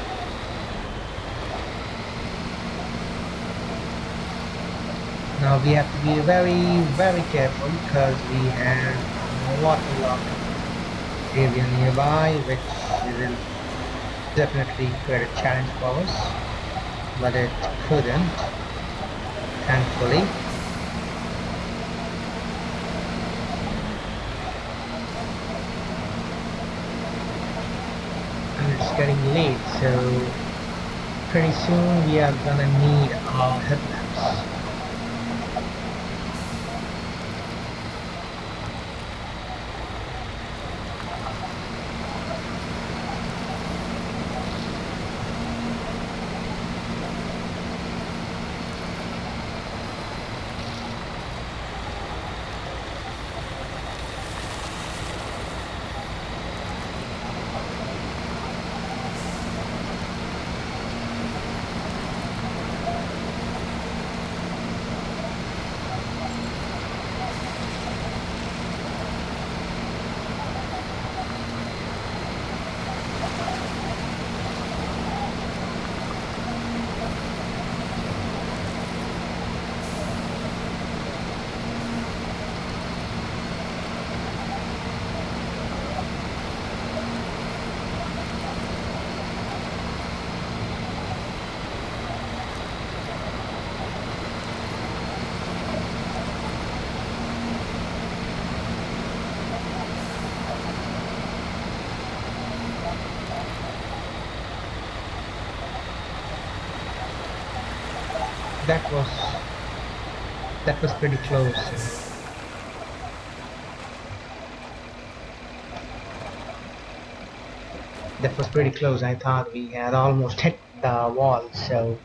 Speaker 2: Now we have to be very careful because we have a waterlogged area nearby, which will definitely create a challenge for us, but it couldn't, thankfully. And it's getting late, so pretty soon we are gonna need our headlamps. That was that was pretty close. That was pretty close. I thought we had almost hit the wall, so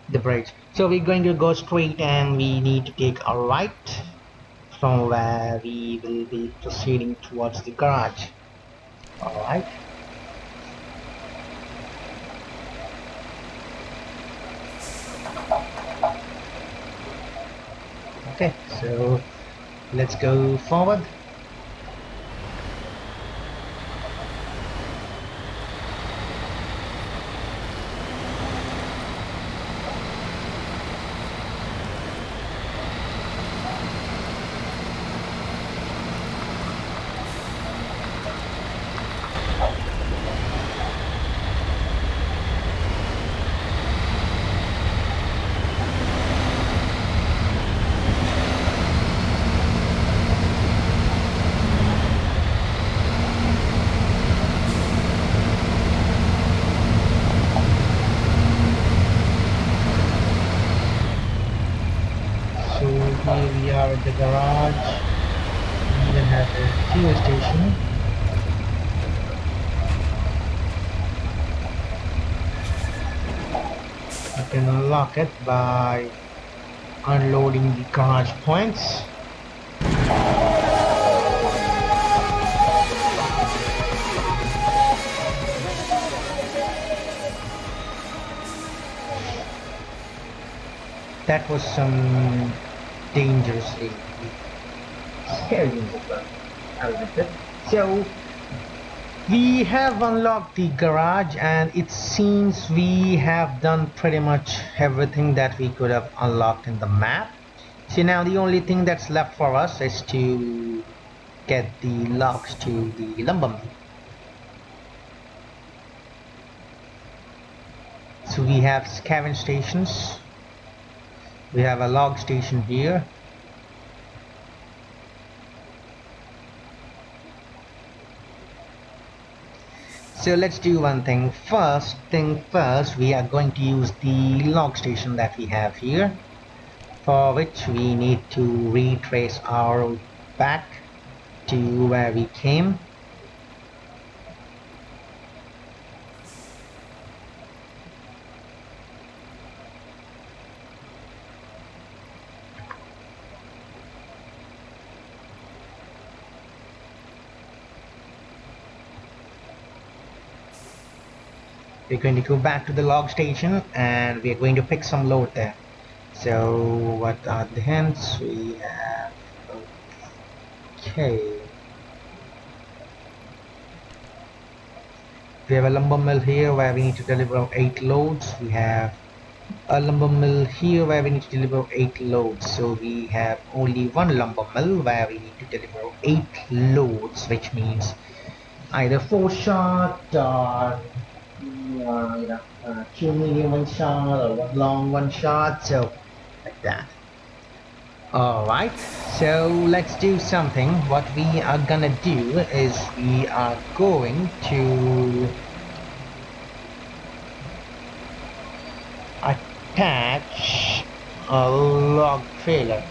Speaker 2: the bridge. So we're going to go straight and we need to take a right from where we will be proceeding towards the garage. Alright. Okay, so let's go forward. here we are at the garage. We even have a fuel station. You can unlock it by unloading the garage points. That was some dangerously scary music, but I liked it. So we have unlocked the garage, and it seems we have done pretty much everything that we could have unlocked in the map. So now the only thing that's left for us is to get the logs to the lumber mill. So we have scavenge stations. We have a log station here. So let's do one thing. First thing first, we are going to use the log station that we have here, for which we need to retrace our route back to where we came. We're going to go back to the log station and we're going to pick some load there. So what are the hints? We have, okay, we have a lumber mill here where we need to deliver 8 loads. We have a lumber mill here where we need to deliver 8 loads. So we have only one lumber mill where we need to deliver 8 loads, which means either 4 short or 2 medium one shot or 1 long one shot, so like that. Alright, so let's do something. What we are gonna do is we are going to attach a log trailer.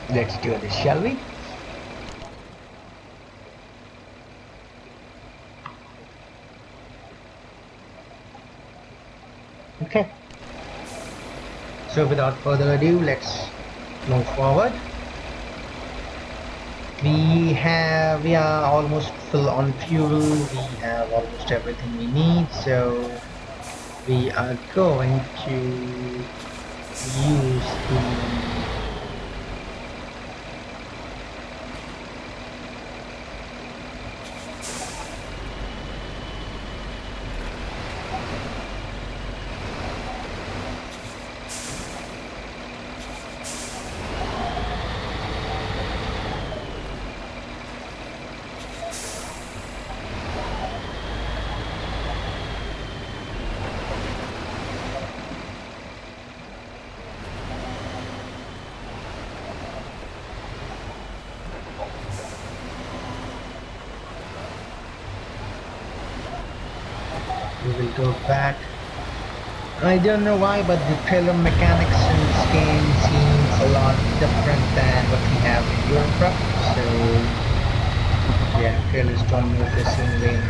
Speaker 2: Let's do this, shall we? Okay. So without further ado, let's move forward. We are almost full on fuel. We have almost everything we need, so we are going to use the we will go back. I don't know why, but the trailer mechanics in this game seems a lot different than what we have in Europe. So yeah, trailers don't move the same way in the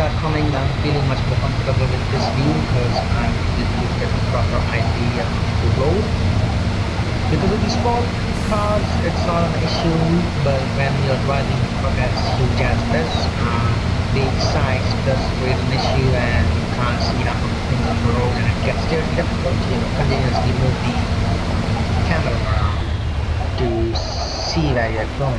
Speaker 2: are coming, I'm feeling much more comfortable with this view because I'm able to get a proper idea of the road. Because of the small cars, it's not an issue, but when you're driving a truck as huge as this, big size does create an issue and you can't see half of the things on the road and it gets difficult to continuously move the camera around to see where you're going.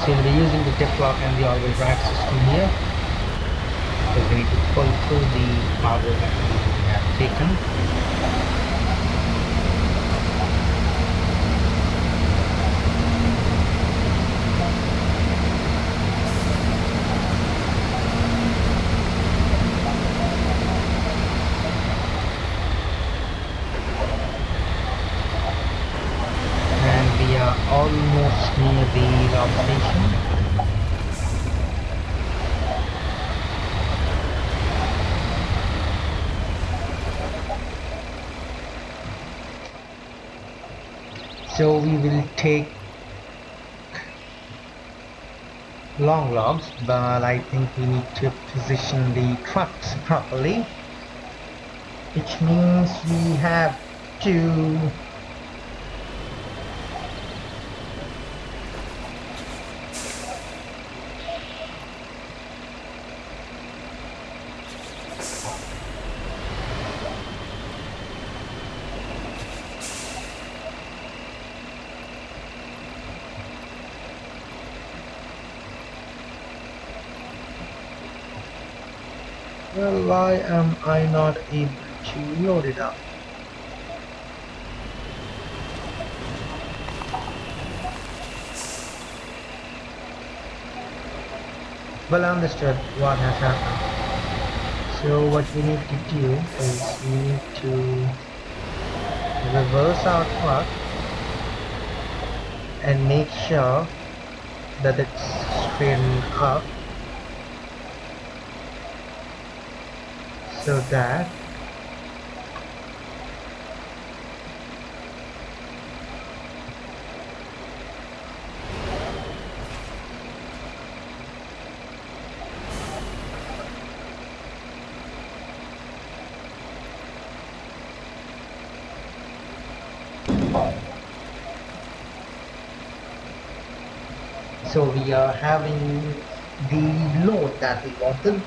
Speaker 2: So we'll be using the diff lock and the all-wheel drive system here because we need to pull through the power that we have taken. And we are almost near the log station. So we will take long logs, but I think we need to position the trucks properly, which means we have to well, why am I not able to load it up? Well, understood what has happened. So what we need to do is we need to reverse our truck and make sure that it's straightened up so that we are having the load that we wanted.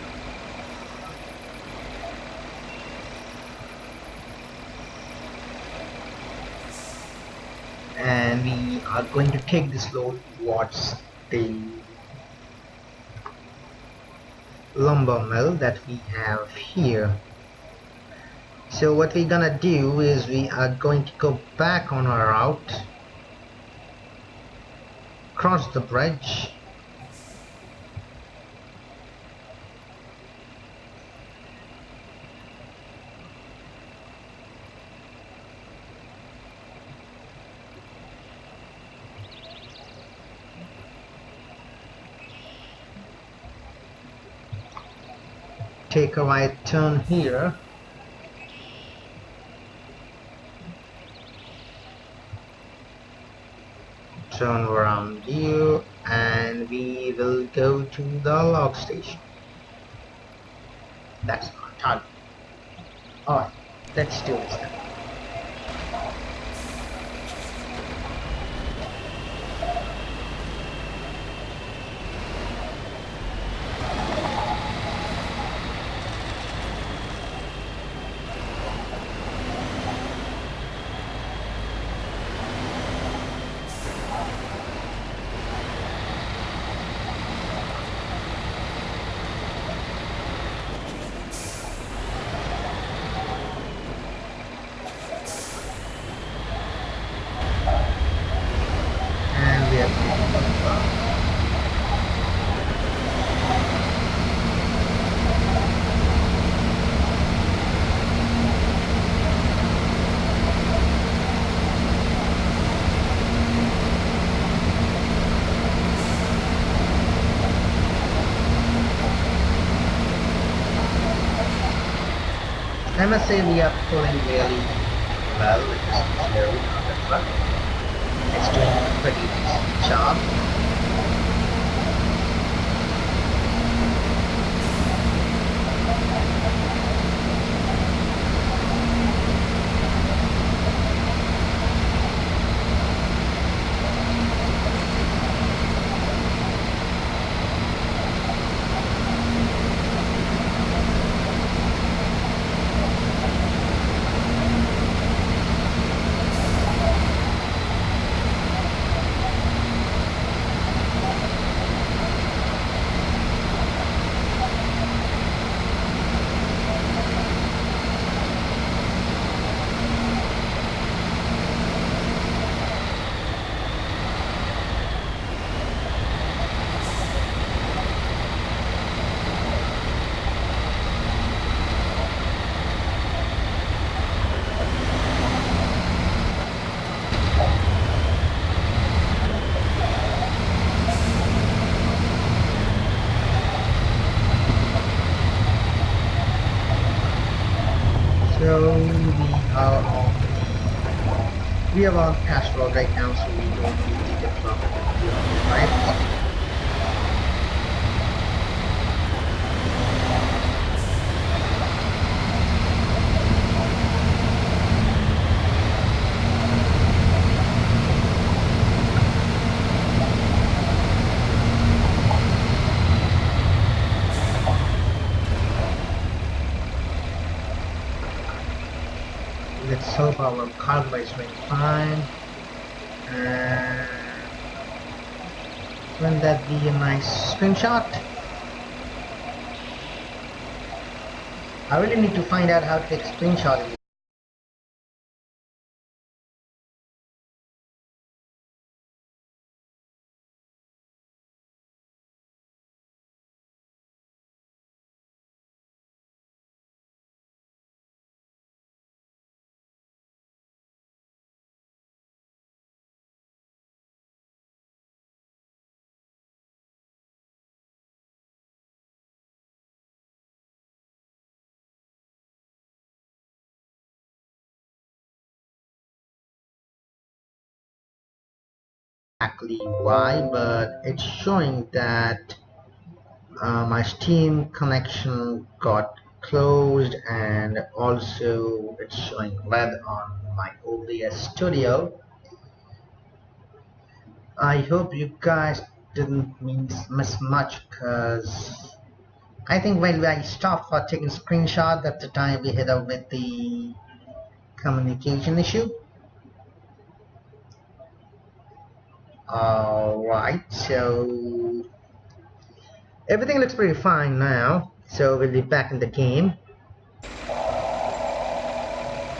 Speaker 2: And we are going to take this load towards the lumber mill that we have here. So what we're gonna do is we are going to go back on our route, cross the bridge, take a right turn here, turn around here, and we will go to the log station. That's our target. Alright, let's do this then. I must say we are pulling really well with this load on the truck. It's doing a pretty decent job. So we are on pass road right now, so we don't need the truck to be on the right. Let's hope our cargo is doing fine. And wouldn't that be a nice screenshot? I really need to find out how to take a screenshot. Exactly why, but it's showing that my Steam connection got closed, and also it's showing red on my OBS Studio. I hope you guys didn't miss much, because I think when I stopped for taking screenshot, that's the time we hit up with the communication issue. Alright, so everything looks pretty fine now, so we'll be back in the game.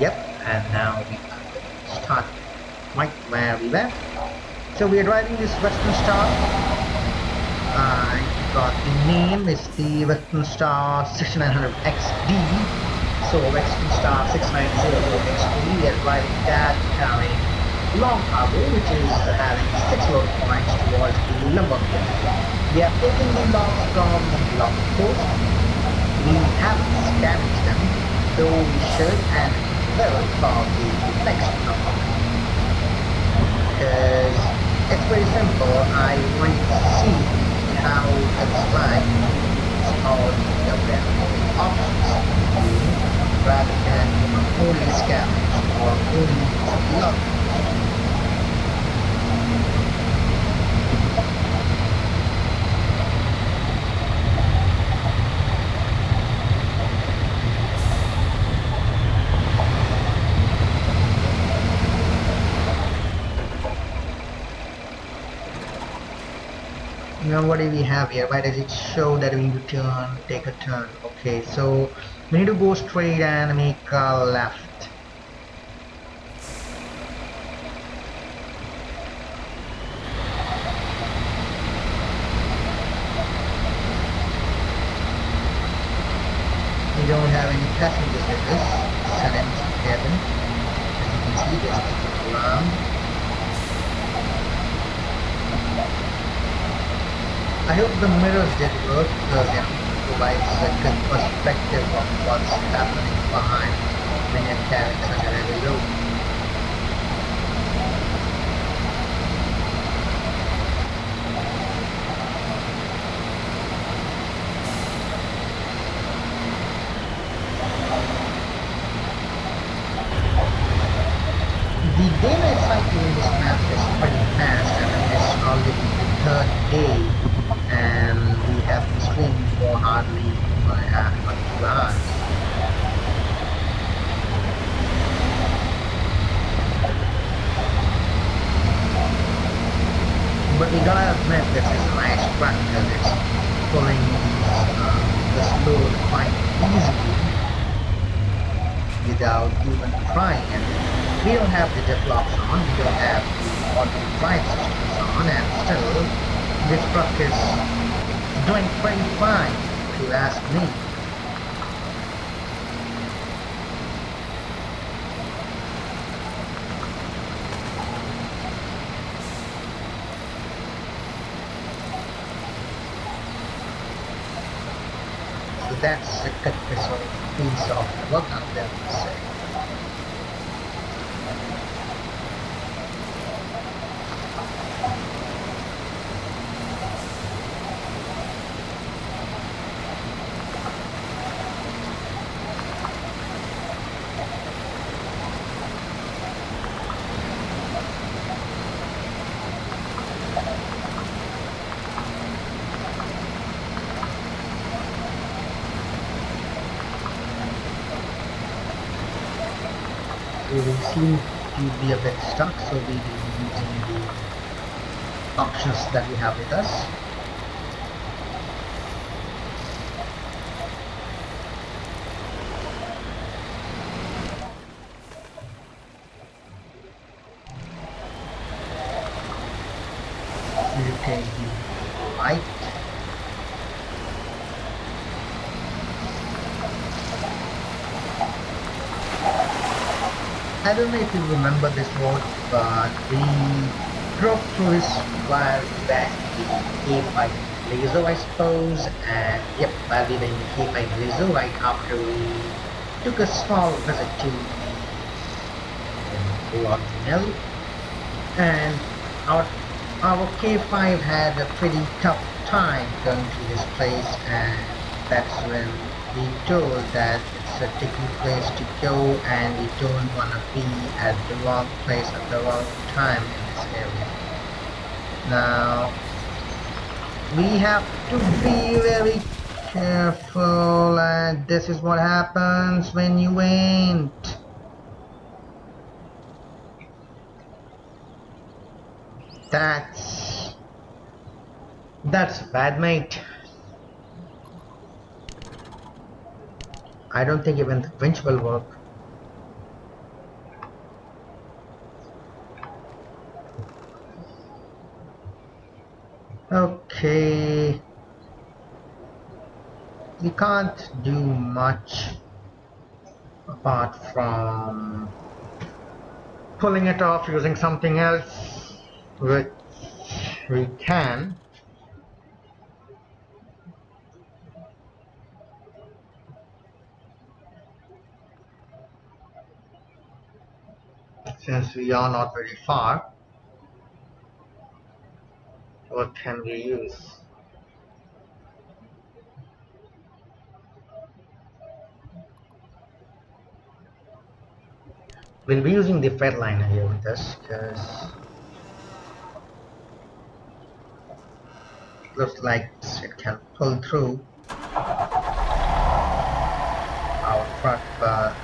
Speaker 2: Yep, and now we start right where we left. So we are driving this Western Star. I got the name is the Western Star 6900 XD. So Western Star 690 XD. We are driving that carrying long cargo, which is having 6 load points towards the lumber pit. We are taking the logs from the log post. We haven't scavenged them, though we should, and will for the next number. Because it's very simple. I want to see how it's like all the available options rather than only scavenge or only log. Now what do we have here? Why does it show that we need to take a turn? Okay, so we need to go straight and make a left. We don't have any passengers with us. It's an empty cabin. As you can see, there's people around. I hope the mirrors did work, because yeah, provides a good perspective of what's happening behind when you're carrying such a heavy load. The day-night cycle in this map is pretty fast. I mean, it's already the third day, and we have been streaming for hardly 1.5 or 2 hours. But we gotta admit, this is a nice track because it's pulling this load quite easily without even trying it. We don't have the deadlocks on, we don't have the auto drive systems on, and still this truck is doing pretty fine if you ask me. So that's a good piece of work out there, I would say. We seem to be a bit stuck, so we will be using the options that we have with us. You take the right. I don't know if you remember this road, but we drove through this while back in the K5 Laser, I suppose, and yep, while we were in the K5 Laser, right after we took a small visit to Mudrunner, and our K5 had a pretty tough time going to this place, and that's when we told that it's a tricky place to go and we don't want to be at the wrong place at the wrong time in this area. Now we have to be very careful, and this is what happens when you ain't. That's bad, mate. I don't think even the winch will work. Okay. We can't do much apart from pulling it off using something else, which we can. Since we are not very far, what can we use? We'll be using the Freightliner here with us because it looks like it can pull through our truck, but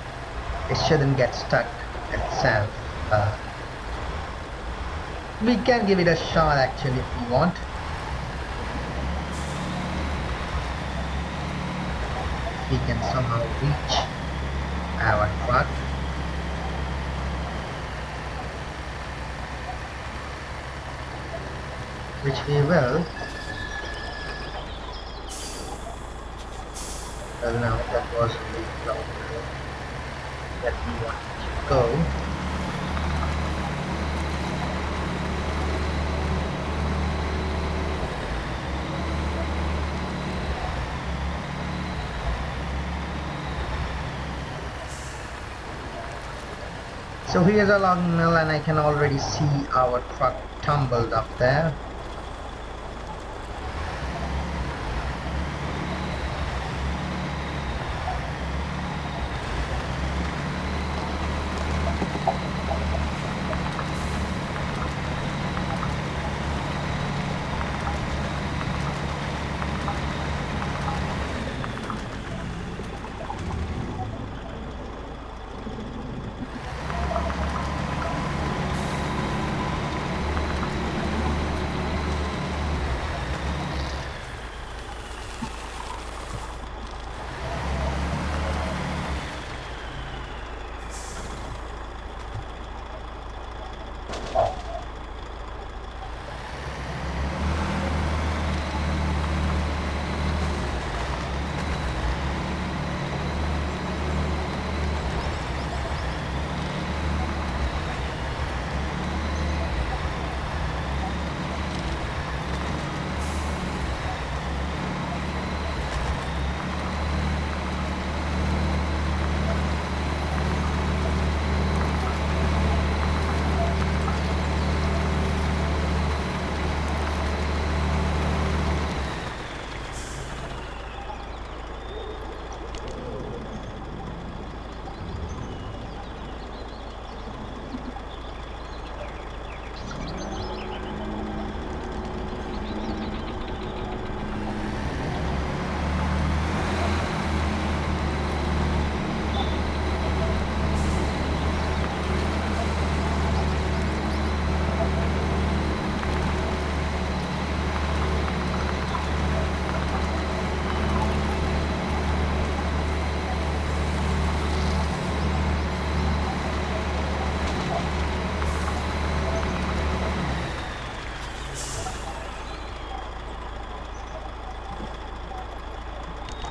Speaker 2: it shouldn't get stuck itself. We can give it a shot actually if we want. We can somehow reach our truck. Which we will. Well, now that wasn't the route that we wanted to go. So here's a logging mill, and I can already see our truck tumbled up there.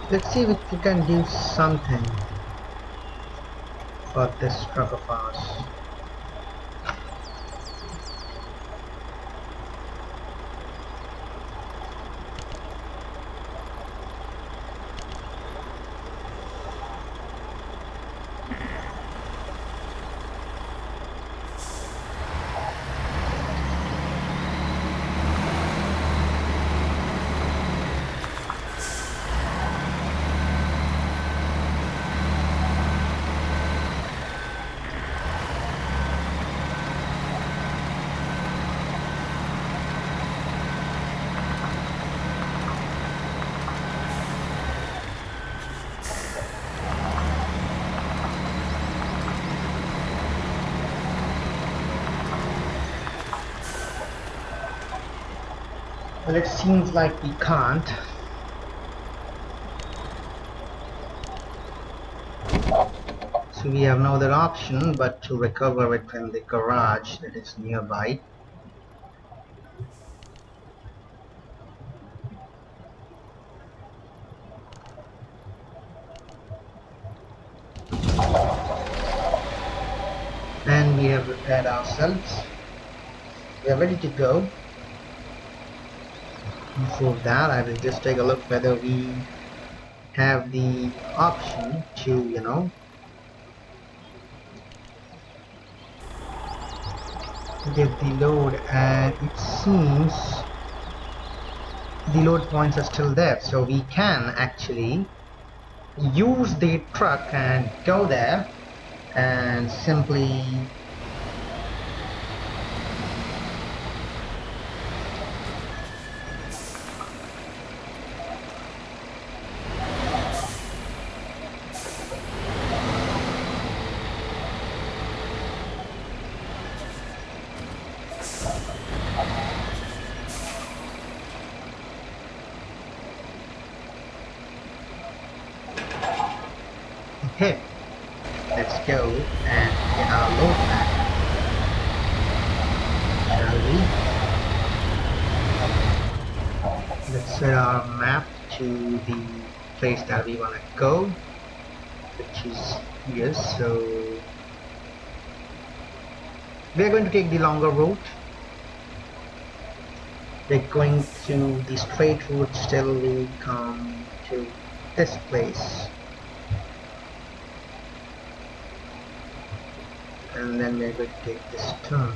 Speaker 2: Let's see if we can do something for this truck of ours. Well, it seems like we can't. So we have no other option but to recover it in the garage that is nearby. And we have repaired ourselves. We are ready to go. Before that, I will just take a look whether we have the option to, get the load, and it seems the load points are still there, so we can actually use the truck and go there and simply hit. Let's go and get our load back, shall we? Let's set our map to the place that we want to go, which is here. So we're going to take the longer route. We're going to the straight route till we come to this place. and then we're going to take this turn.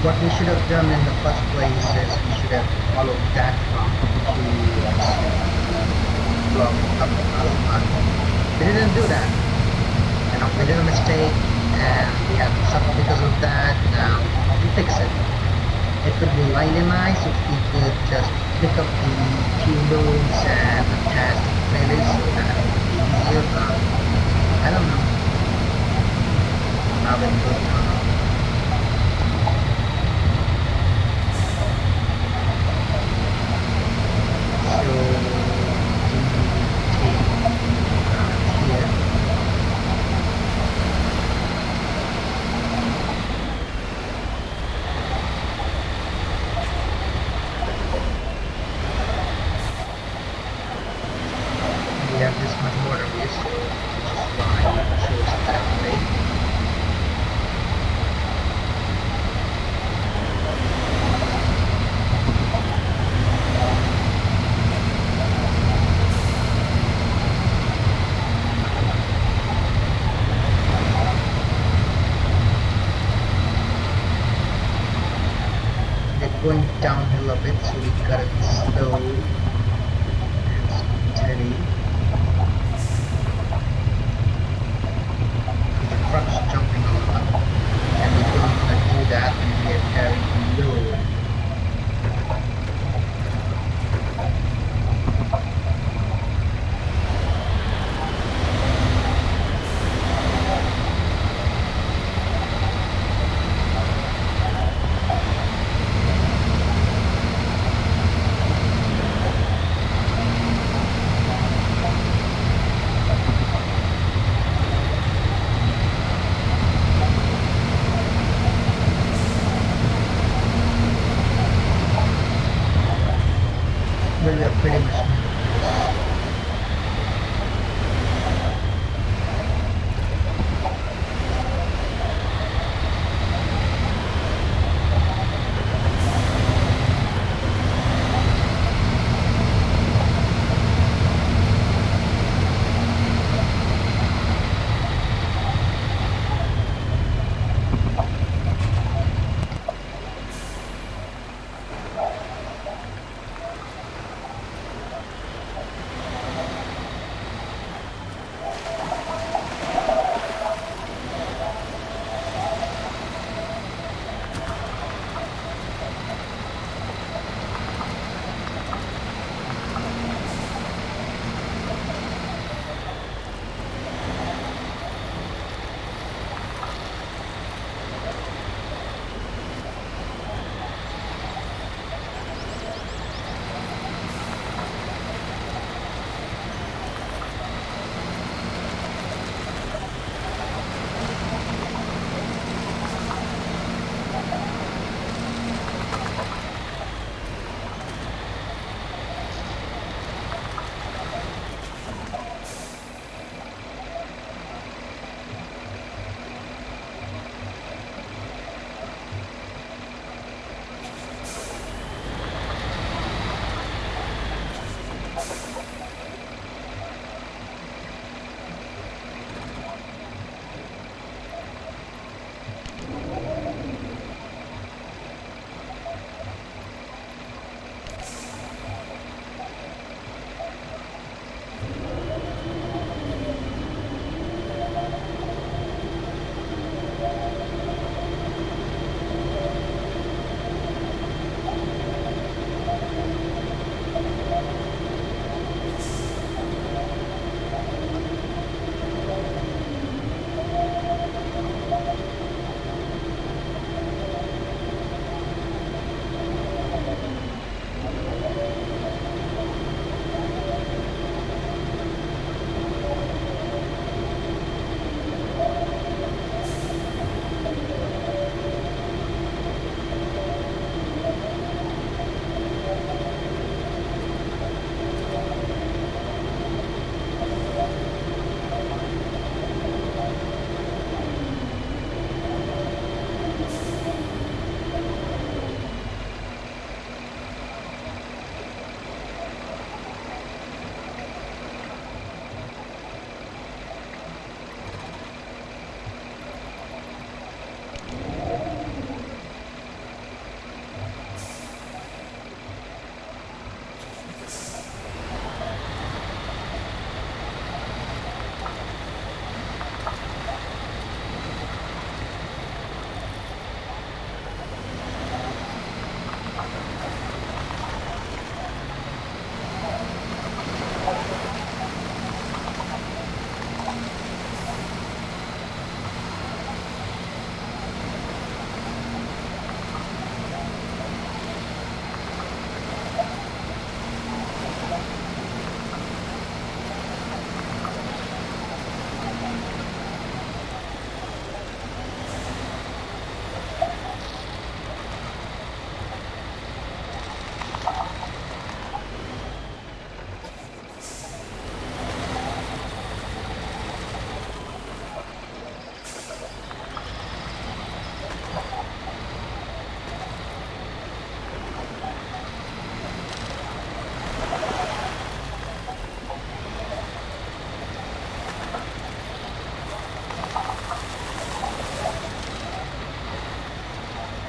Speaker 2: What we should have done in the first place is we should have followed that route towards block up but we didn't do that. We did a mistake and we had to suffer because of that. We fix it. It would be really nice if we could just pick up the few nodes and attach the playlist so that it would be easier, but I don't know how it will turn out. So we take here. We have this much water waste, so which is why it shows that way. They're going downhill a bit, so we gotta be slow and steady. The truck's jumping a lot, and we don't want to do that when we are carrying load.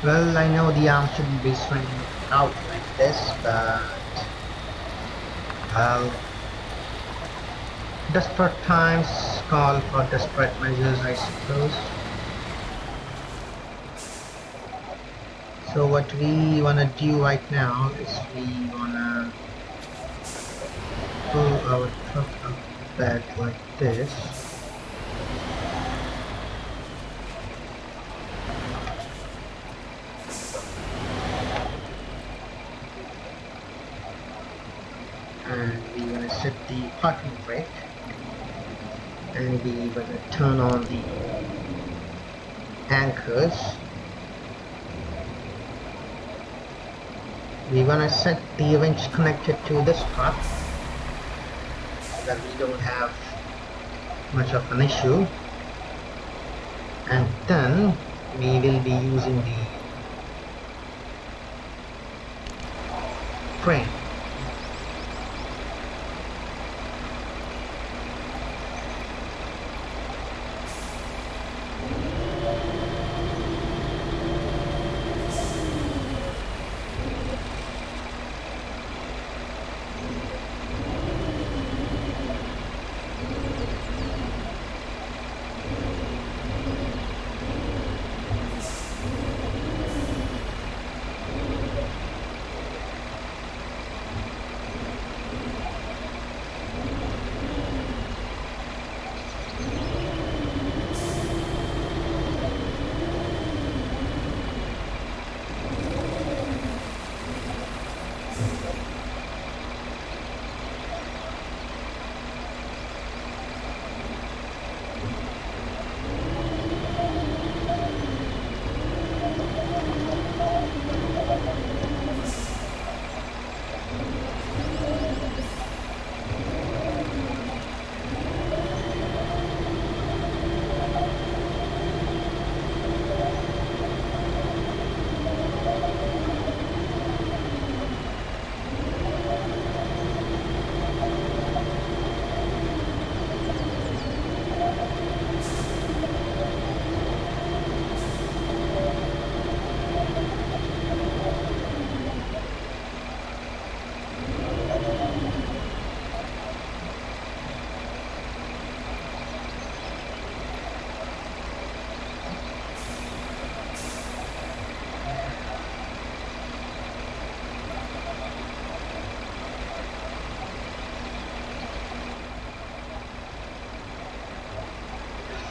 Speaker 2: Well, I know the arm shouldn't be swinging out like this, but well, desperate times call for desperate measures, I suppose. So what we wanna do right now is we wanna pull our truck up bed like this. And we wanna set the parking brake, and we wanna turn on the anchors. We wanna set the winch connected to this truck so that we don't have much of an issue. And then we will be using the crane.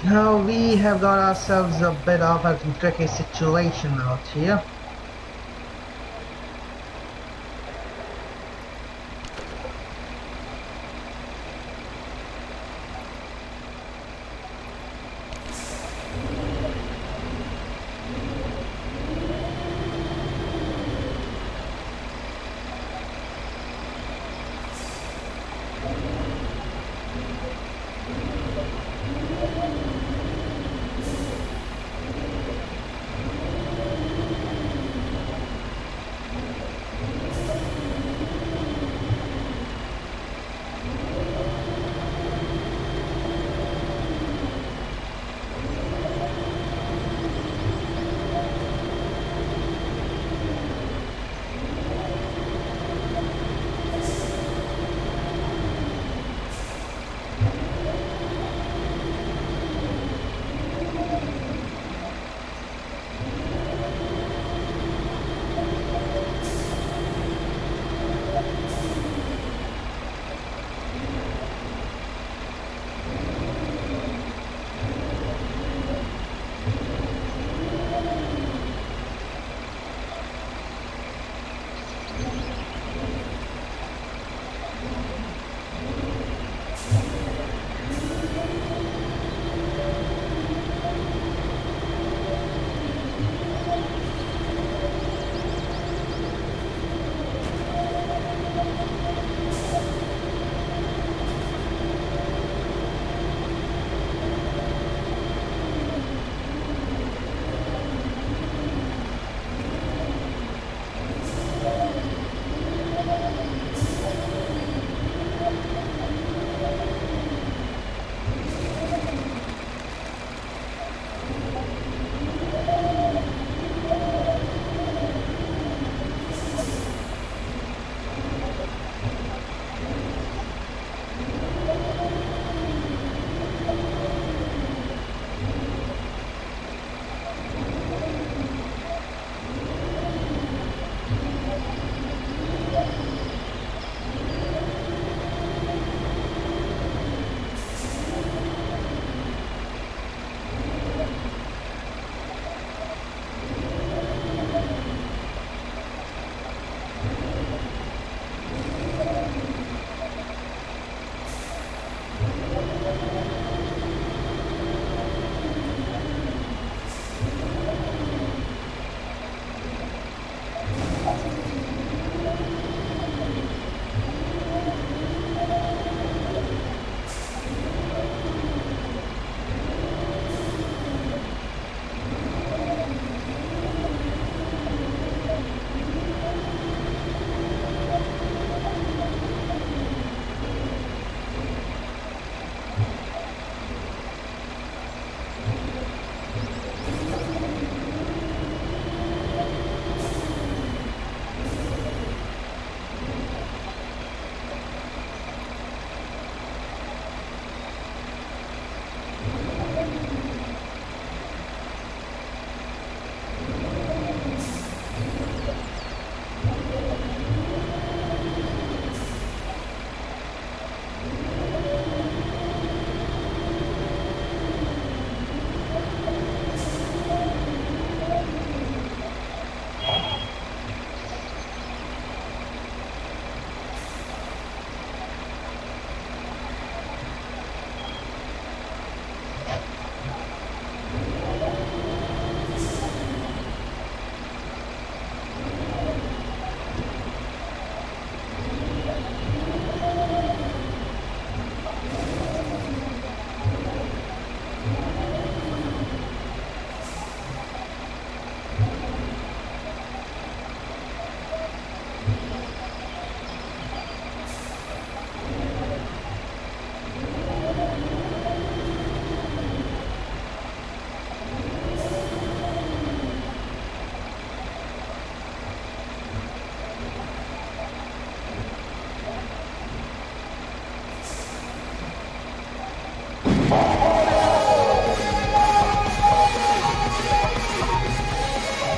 Speaker 2: Now we have got ourselves a bit of a tricky situation out here.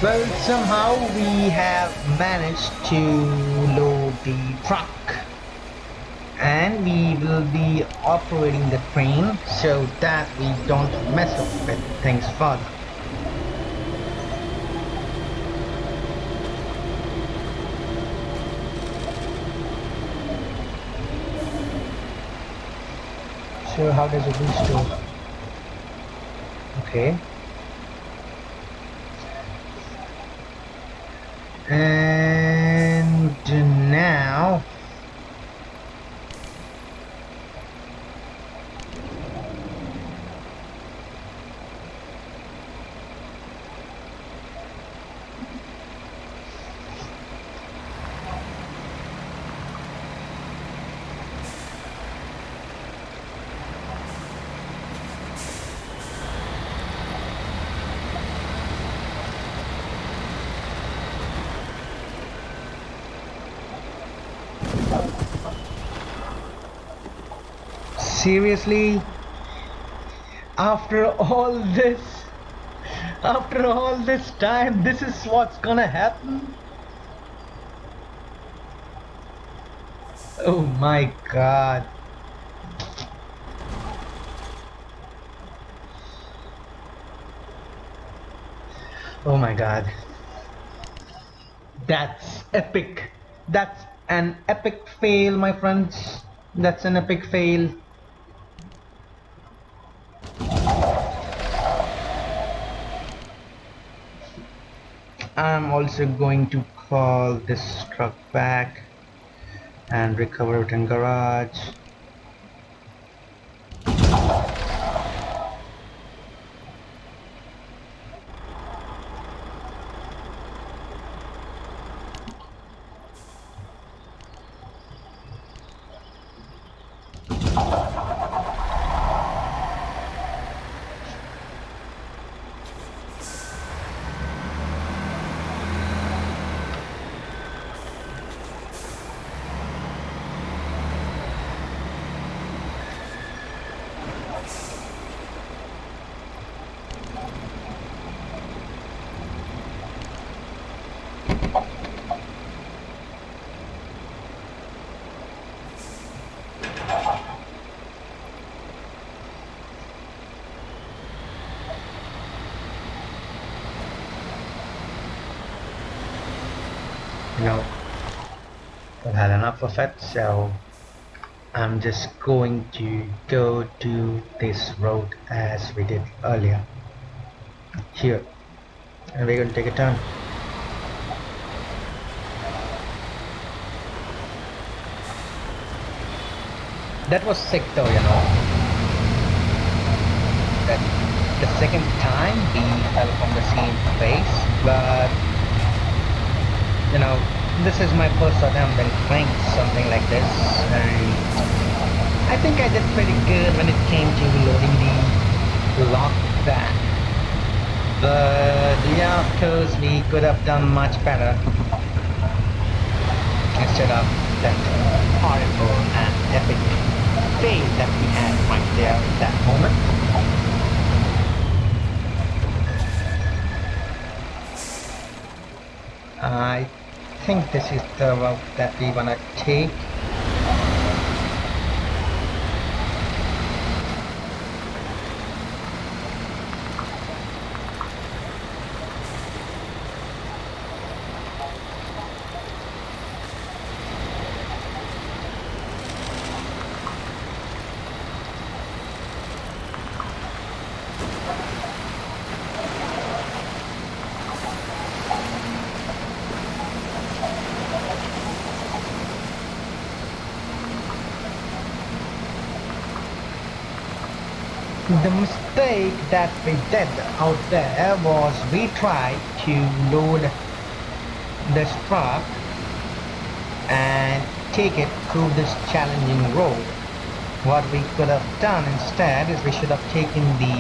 Speaker 2: Well, somehow we have managed to load the truck, and we will be operating the train so that we don't mess up with things further. So how does it restore? Okay. And now seriously, after all this, after all this time, this is what's gonna happen? Oh my god. Oh my god. That's epic. That's an epic fail, my friends. That's an epic fail. I'm also going to call this truck back and recover it in garage. You know, I've had enough of it, so I'm just going to go to this road as we did earlier. Here. And we're going to take a turn. That was sick though, you know. That the second time we fell from the same place, but you know, this is my first attempt in playing something like this, and I think I did pretty good when it came to loading the lock back. But yeah, of course, we could have done much better instead of that horrible and epic fail that we had right there at that moment. I think this is the route that we wanna take. The mistake that we did out there was we tried to load this truck and take it through this challenging road. What we could have done instead is we should have taken the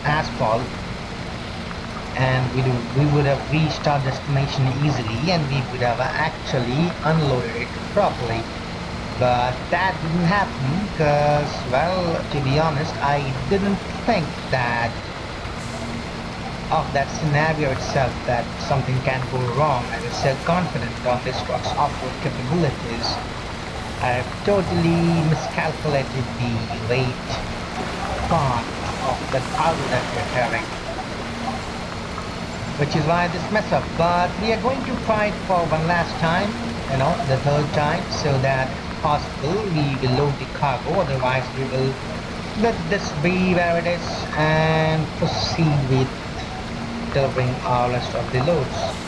Speaker 2: asphalt, and we would have reached our destination easily, and we would have actually unloaded it properly. But that didn't happen because, well, to be honest, I didn't think that of that scenario itself that something can go wrong. I was so confident of this truck's off-road capabilities. I've totally miscalculated the weight part of the cargo that we're carrying, which is why this mess up. But we are going to try it for one last time, the third time, so that if possible we will load the cargo. Otherwise we will let this be where it is and proceed with delivering our rest of the loads.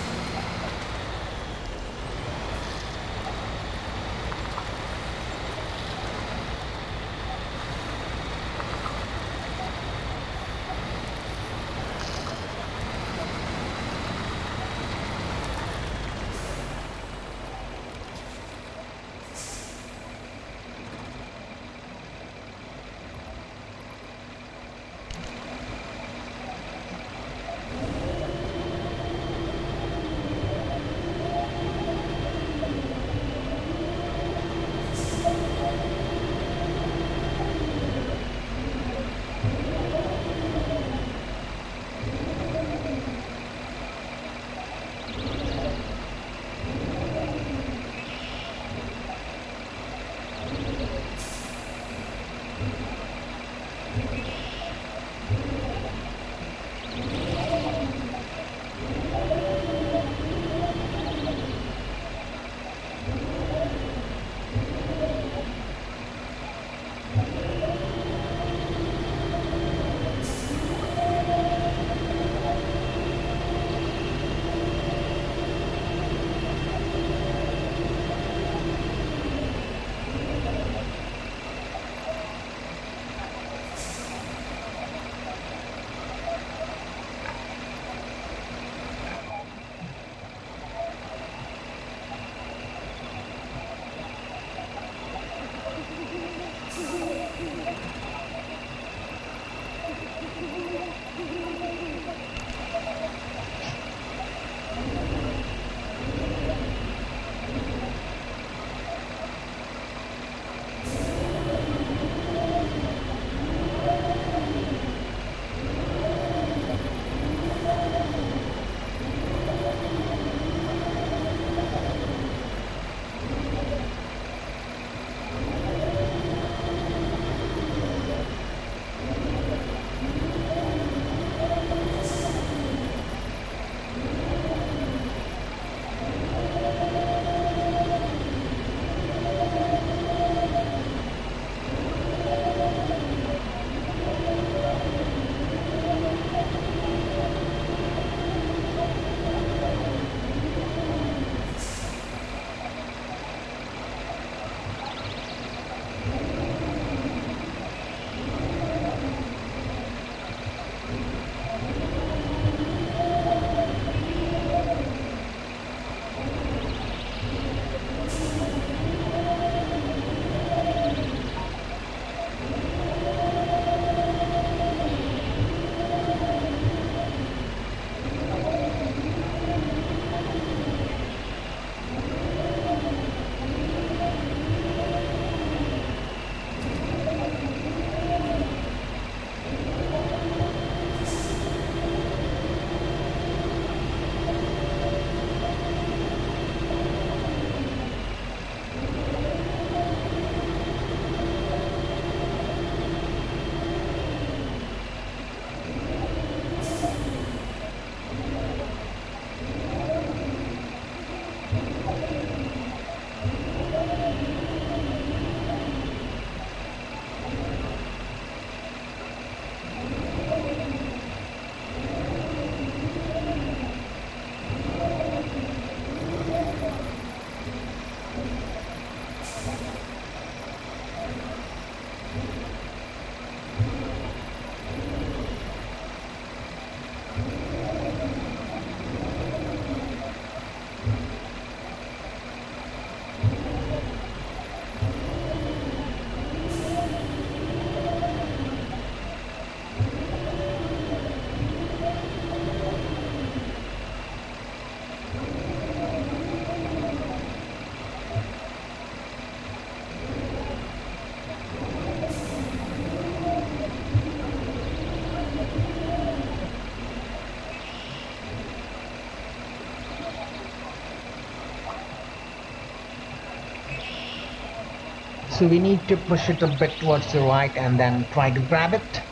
Speaker 2: So we need to push it a bit towards the right and then try to grab it.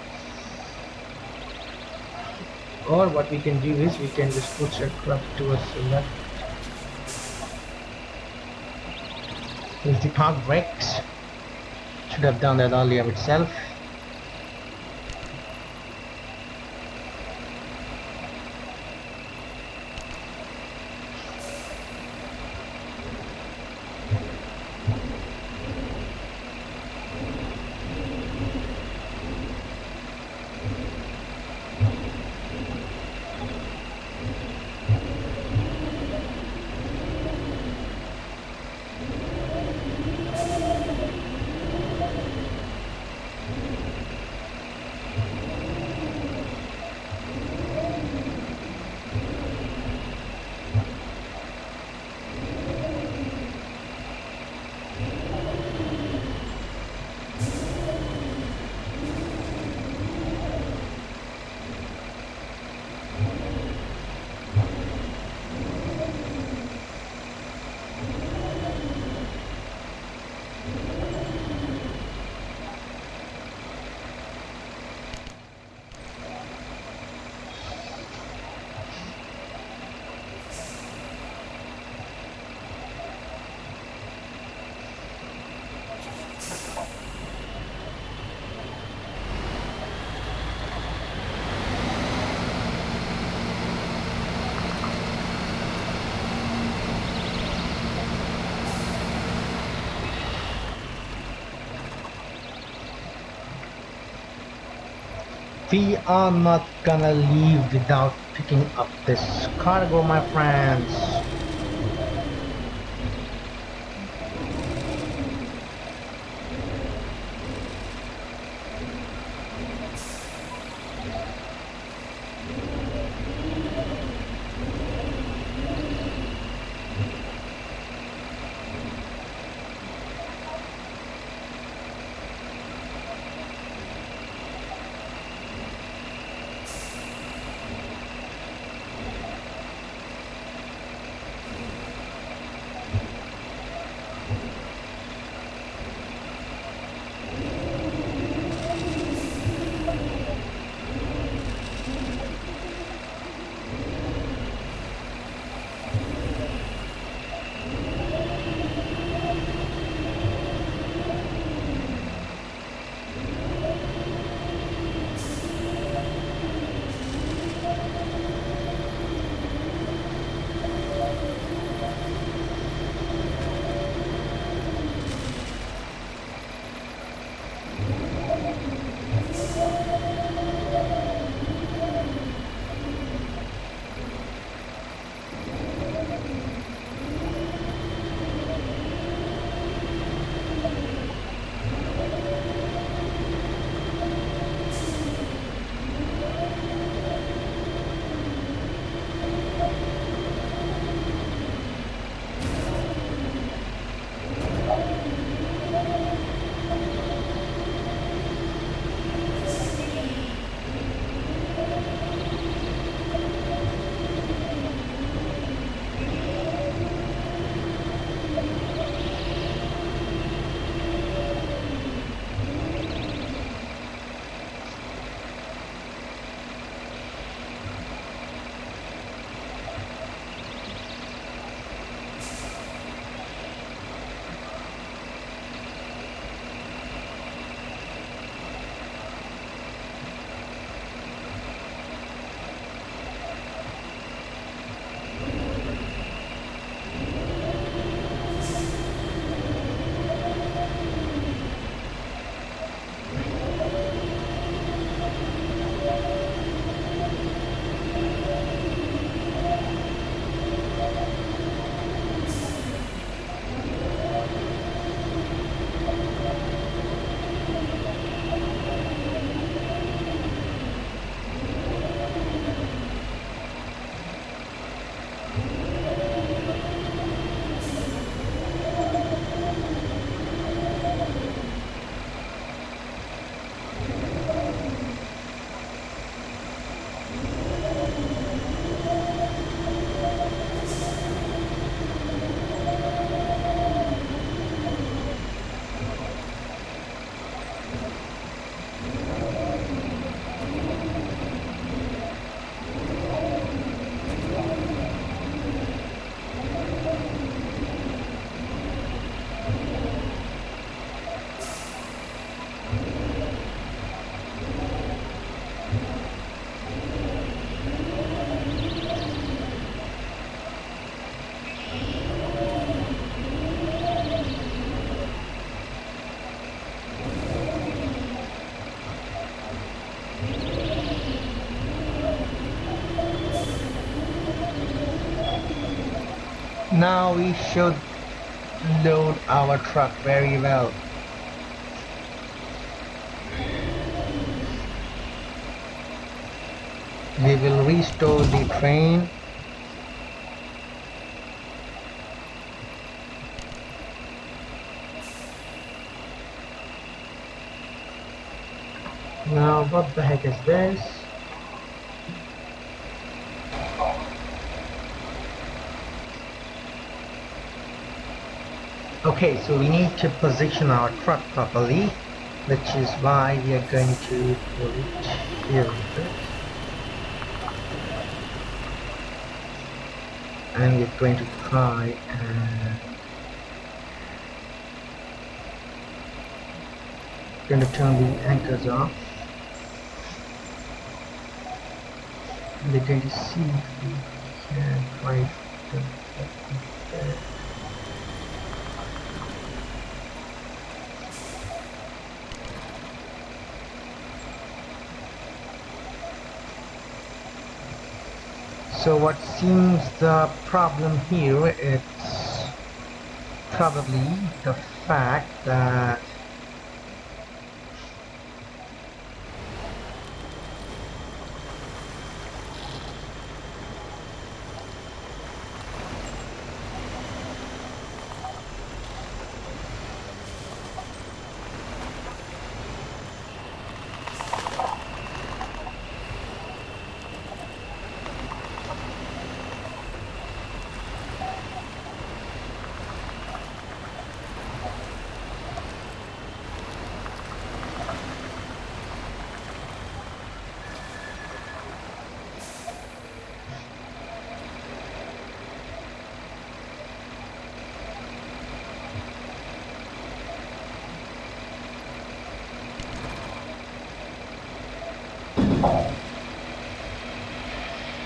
Speaker 2: Or what we can do is we can just push it up towards the left. Use the park brakes. Should have done that earlier itself. We are not gonna leave without picking up this cargo, my friends. Now we should load our truck very well. We will restore the train. Now what the heck is this? Okay, so we need to position our truck properly, which is why we are going to put it here a bit. And we're going to try and going to turn the anchors off. And we're going to see if we can drive them there. So what seems the problem here is probably the fact that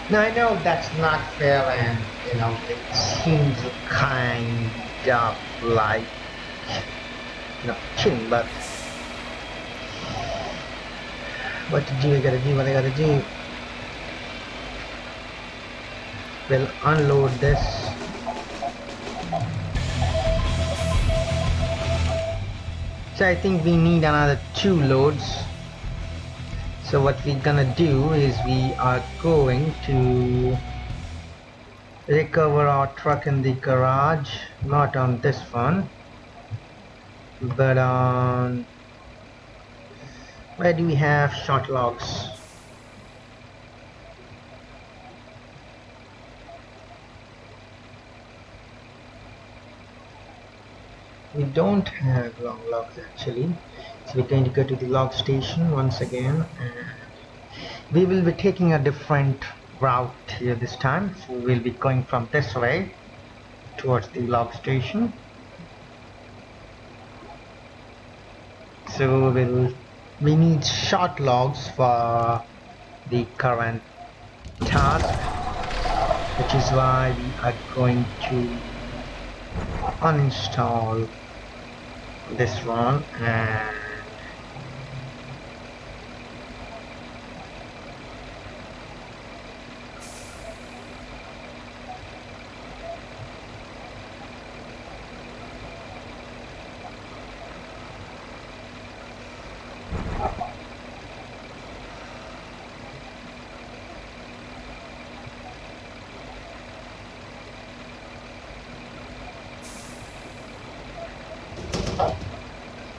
Speaker 2: now I know that's not fair, and it seems kind of like cheating, but what to do, I gotta do what I gotta do. We'll unload this. So I think we need another 2 loads. So what we're gonna do is we are going to recover our truck in the garage, not on this one, but on, where do we have short logs? We don't have long logs actually, so we're going to go to the log station once again, and we will be taking a different route here this time. So we'll be going from this way towards the log station. So we need short logs for the current task, which is why we are going to uninstall this one and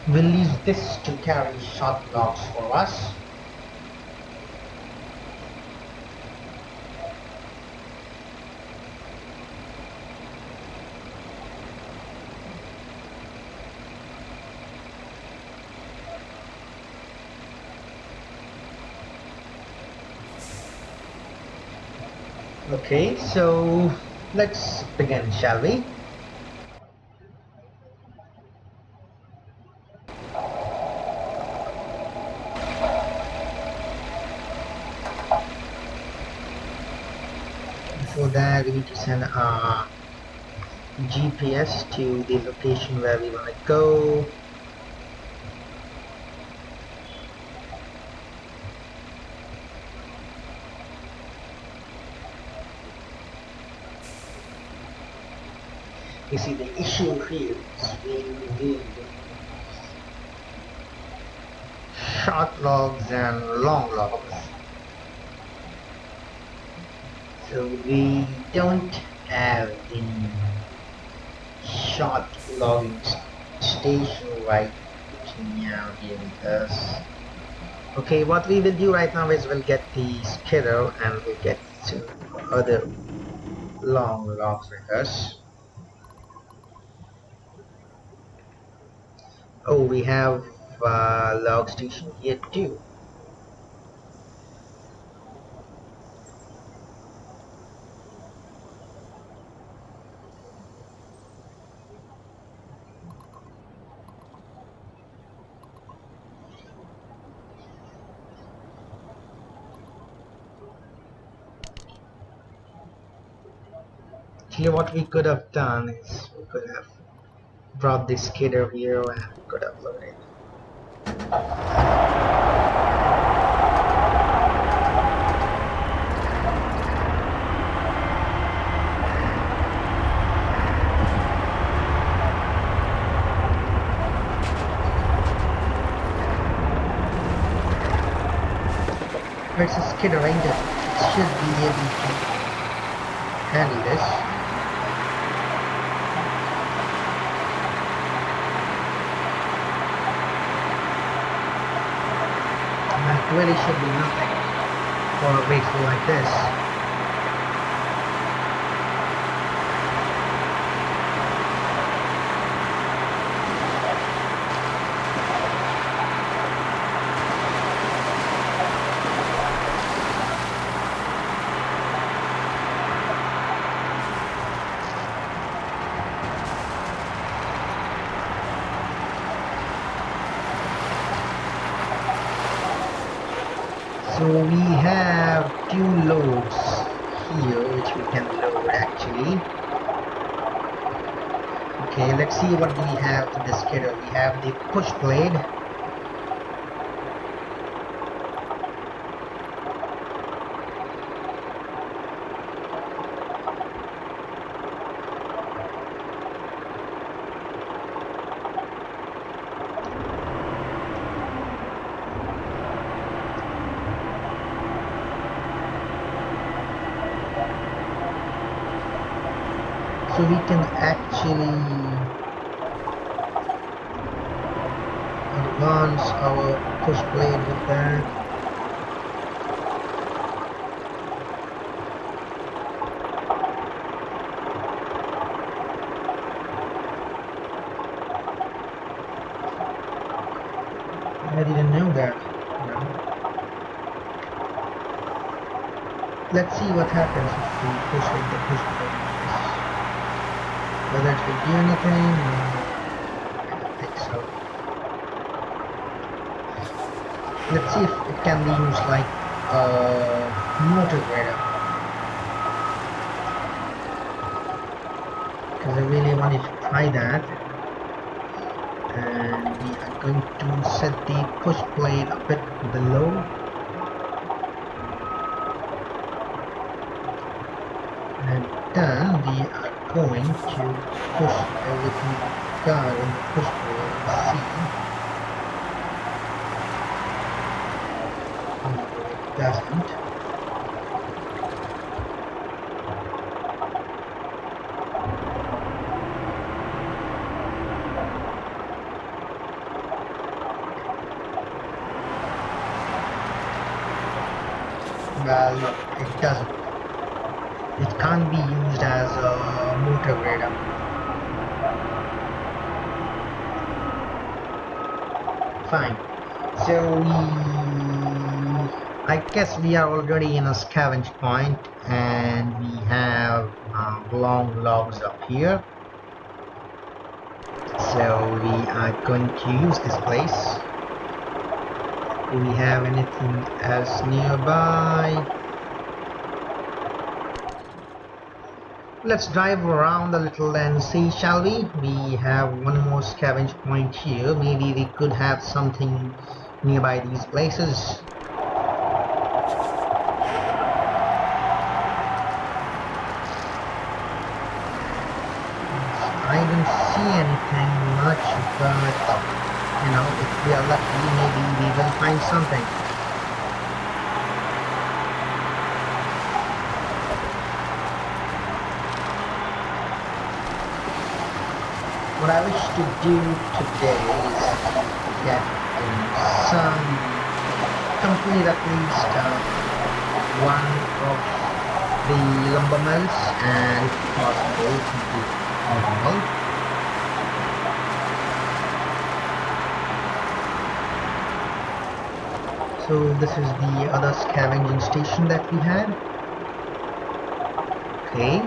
Speaker 2: we'll use this to carry short logs for us. Okay, so let's begin, shall we? Before that, we need to send our GPS to the location where we want to go. You see, the issue here is we need short logs and long logs. So we don't have the short logging station right now here with us. Okay, what we will do right now is we'll get the skidder and we'll get some other long logs with us. Oh, we have log station here too. Actually, what we could have done is we could have brought this skidder here and we could have loaded. There's a skidder range that should be able to handle this. And it really should be nothing for a vehicle like this. So we have two loads here which we can load actually. Okay, let's see what we have in the skidder. We have the push blade. So we can actually advance our push blade with that. I didn't know that. No. Let's see what happens if we push with the push blade. Whether it will do anything, I don't think so. Let's see if it can be used like a motor grader. Because I really wanted to try that. And we are going to set the push blade a bit below. And then we are going to push everything down in the push blade and see. It doesn't. Well, it doesn't. It can't be used as a motor grader. Fine. So I guess we are already in a scavenge point and we have long logs up here. So we are going to use this place. Do we have anything else nearby? Let's drive around a little and see, shall we? We have one more scavenge point here. Maybe we could have something nearby these places. I don't see anything much, but if we are lucky, maybe we will find something. What I wish to do today is get some complete at least one of the lumber mills, and if possible complete all. So this is the other scavenging station that we had. Okay.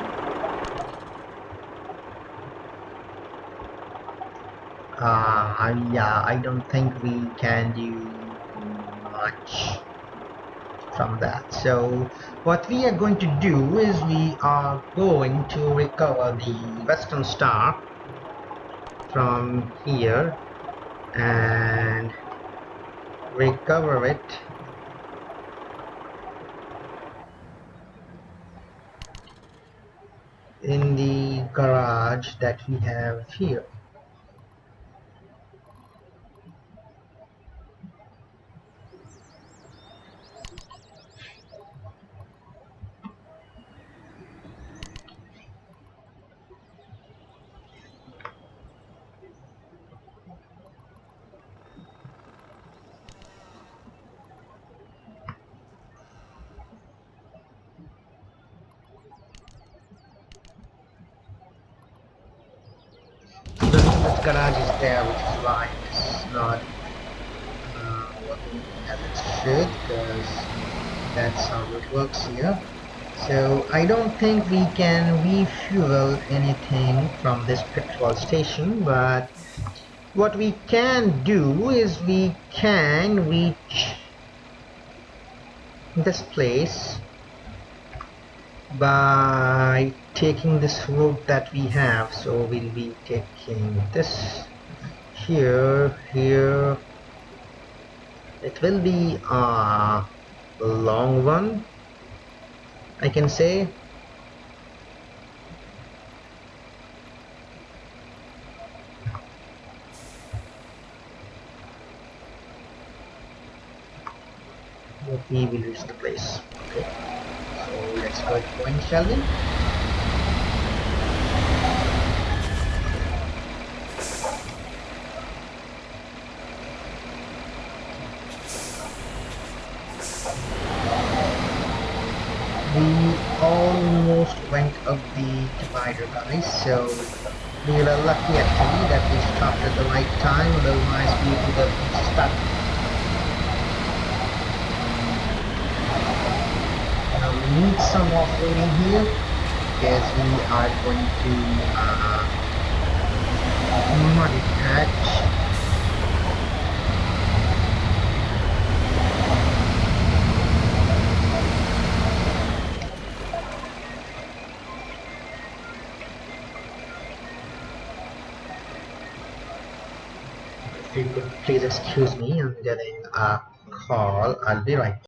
Speaker 2: Yeah, I don't think we can do much from that. So what we are going to do is we are going to recover the Western Star from here and recover it in the garage that we have here. This garage is there, which is why it's not working as it should, because that's how it works here. So I don't think we can refuel anything from this petrol station, but what we can do is we can reach this place by taking this route that we have. So we'll be taking this here. It will be a long one, I can say. But we will reach the place. Okay, so let's get going, shall we? We almost went up the divider, guys, so we were lucky actually that we stopped at the right time, otherwise we would have been stuck. Now we need some off-roading here because we are going to muddy patch. If you could please excuse me, I'm getting a call. I'll be right back.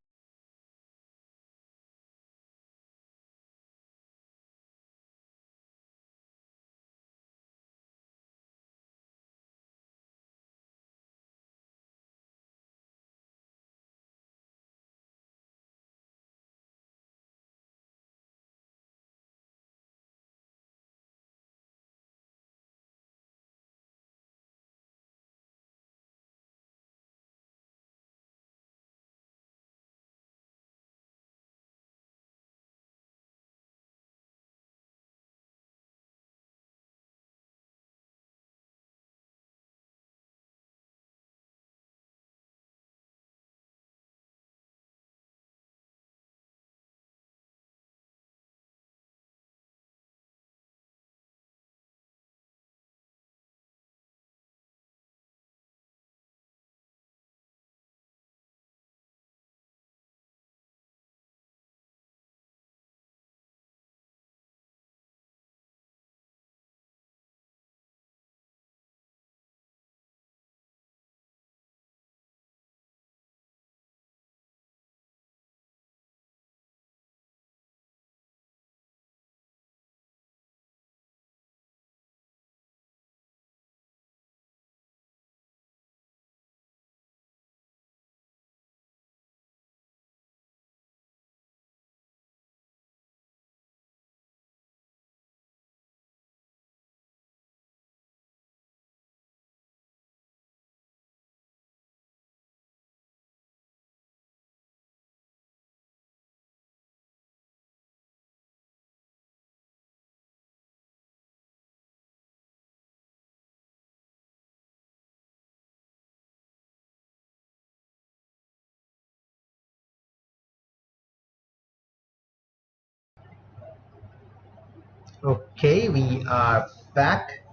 Speaker 2: Okay, we are back.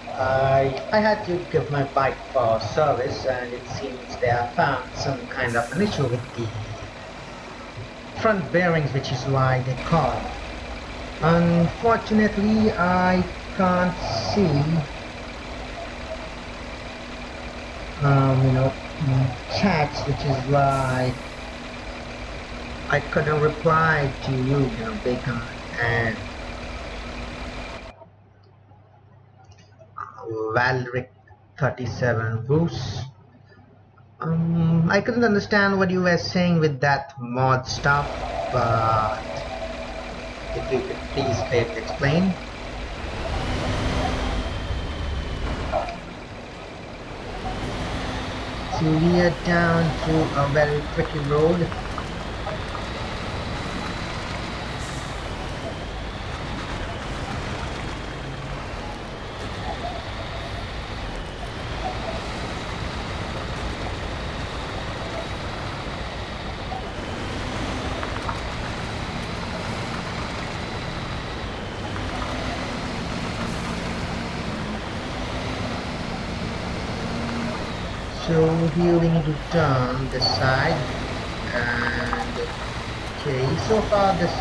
Speaker 2: I had to give my bike for service, and it seems they have found some kind of an issue with the front bearings, which is why they called. Unfortunately, I can't see, chats, which is why I couldn't reply to Bacon and Valric 37 Bruce. I couldn't understand what you were saying with that mod stuff, but if you could please explain. So we are down to a very tricky road. So here we need to turn this side, and okay, so far this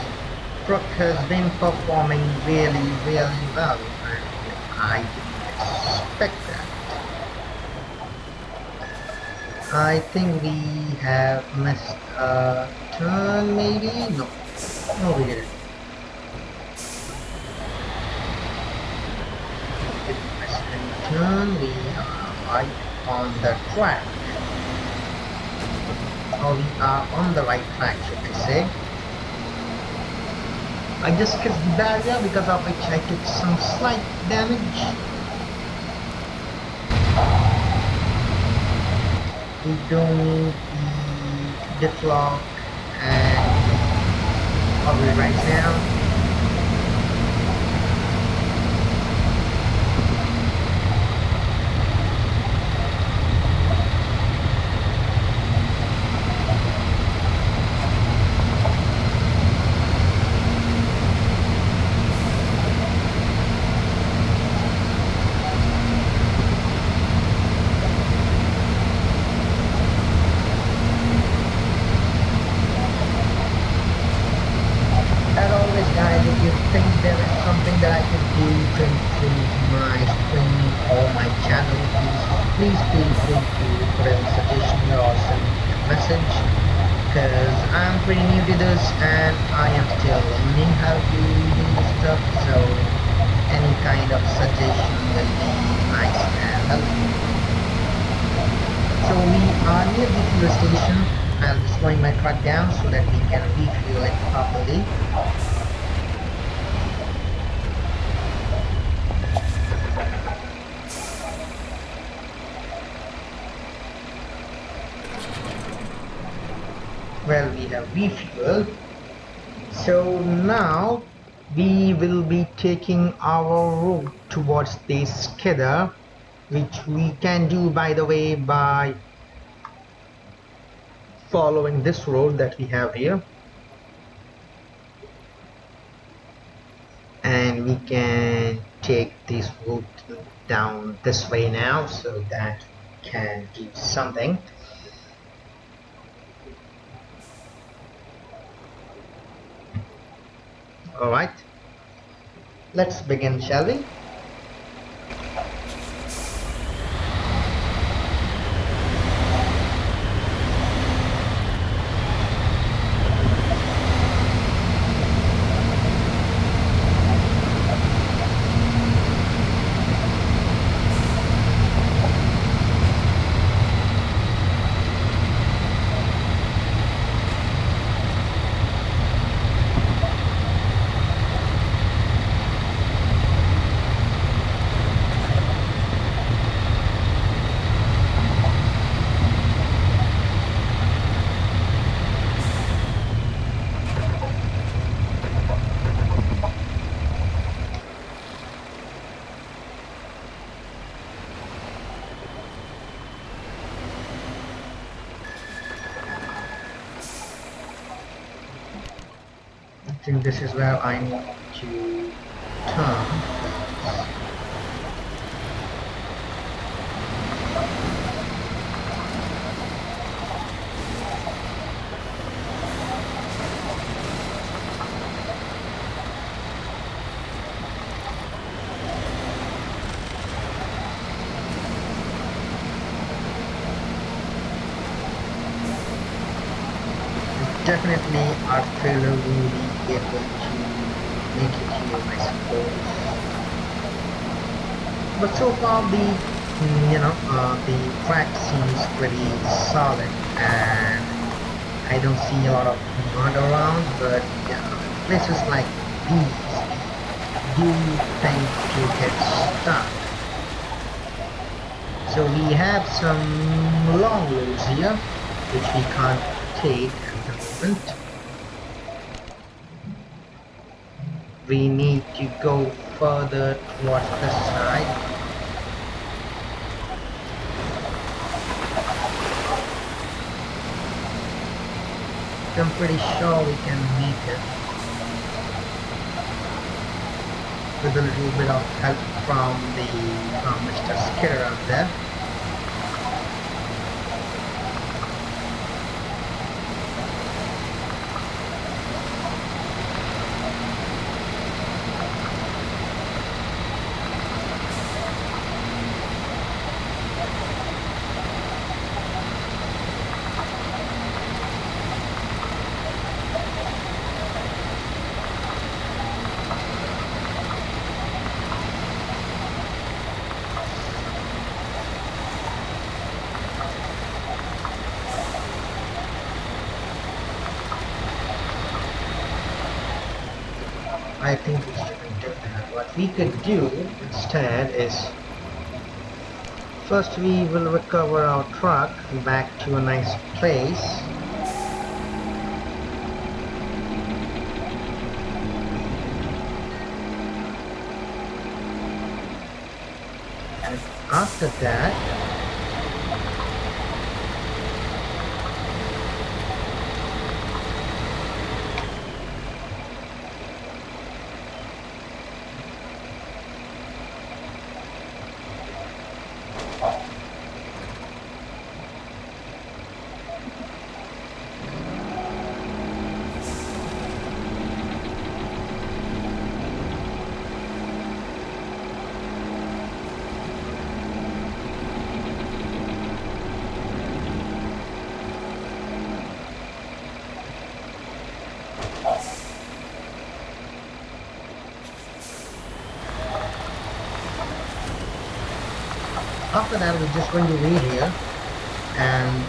Speaker 2: truck has been performing really well, and I didn't expect that. I think we have missed a turn, maybe? No, we didn't. We didn't miss any turn. We are right on the track. Or we are on the right track, should I say. I just kissed the barrier, because of which I took some slight damage. We don't need the diff-lock and probably right now. As always, guys, if you think there is something that I can do to improve my streaming or my channel, please feel free to put in a suggestion or send me a message, because I'm pretty new to this and I am still learning how to do this stuff, so any kind of suggestion will be nice and helpful. So we are near the fuel station. I'm slowing my truck down so that we can refuel it properly. Well, we have refueled. So now we will be taking our route towards the skidder, which we can do, by the way, by following this road that we have here. And we can take this route down this way now, so that we can do something. Alright, let's begin, shall we? I think this is where I need to turn. Definitely our trailer will be able to make it here, I suppose. But so far the track seems pretty solid, and I don't see a lot of mud around, but yeah, places like these do tend to get stuck. So we have some long loads here, which we can't take at the moment. We need to go further towards the side. I'm pretty sure we can make it with a little bit of help from Mr. Skidder out there. I think we shouldn't do that. What we could do instead is first we will recover our truck back to a nice place. And after that, we're just going to wait here and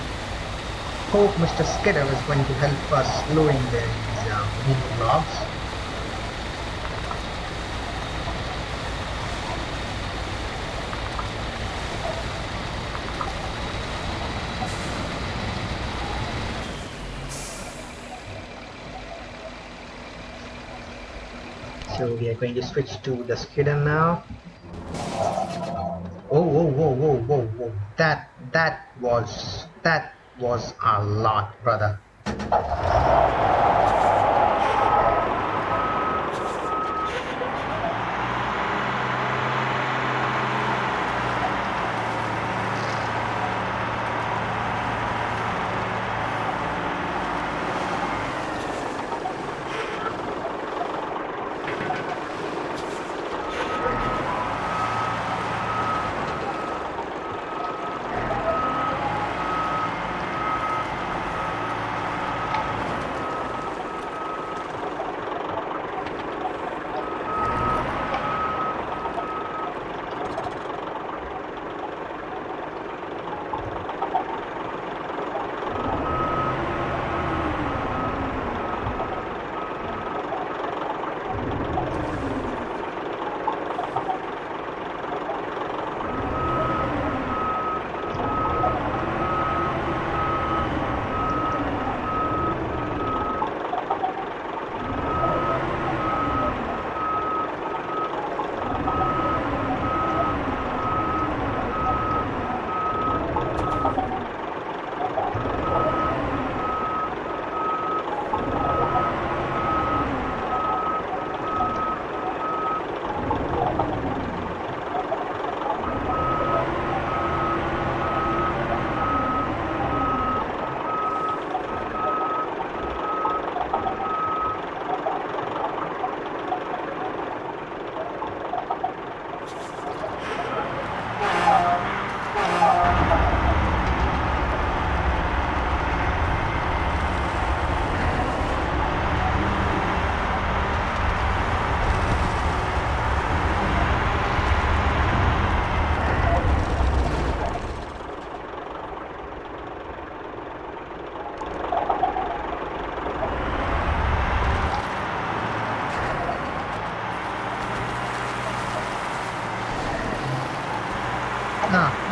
Speaker 2: hope Mr. Skidder is going to help us lowering these wheat blocks. So we are going to switch to the Skidder now. Oh, whoa, whoa, whoa, whoa, whoa! That was a lot, brother.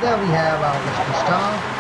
Speaker 2: There we have our Western Star.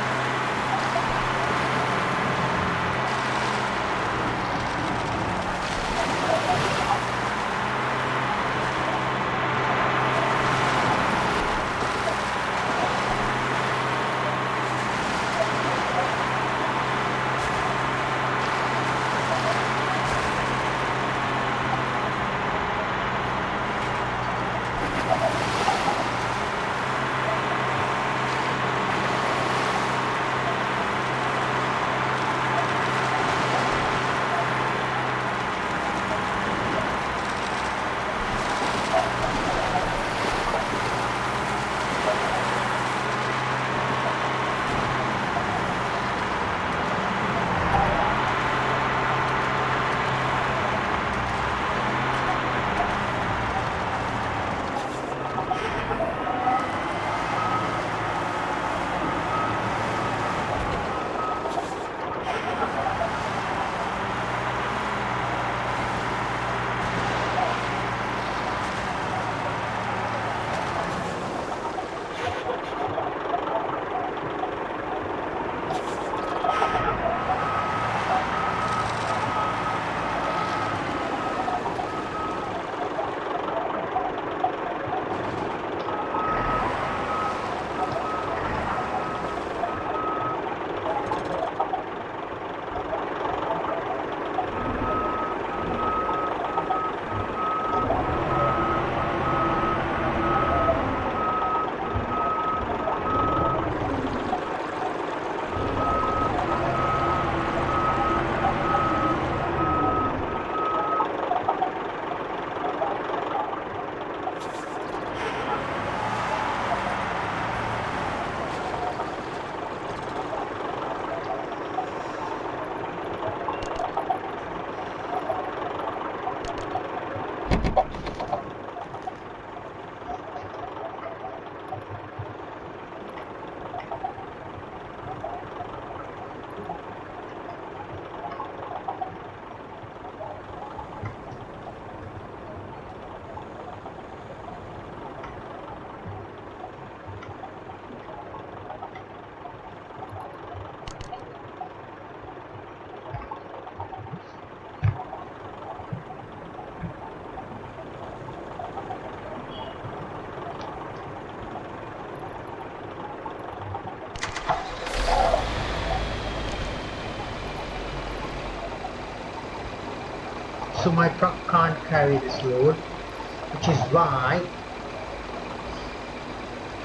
Speaker 2: So my truck can't carry this load, which is why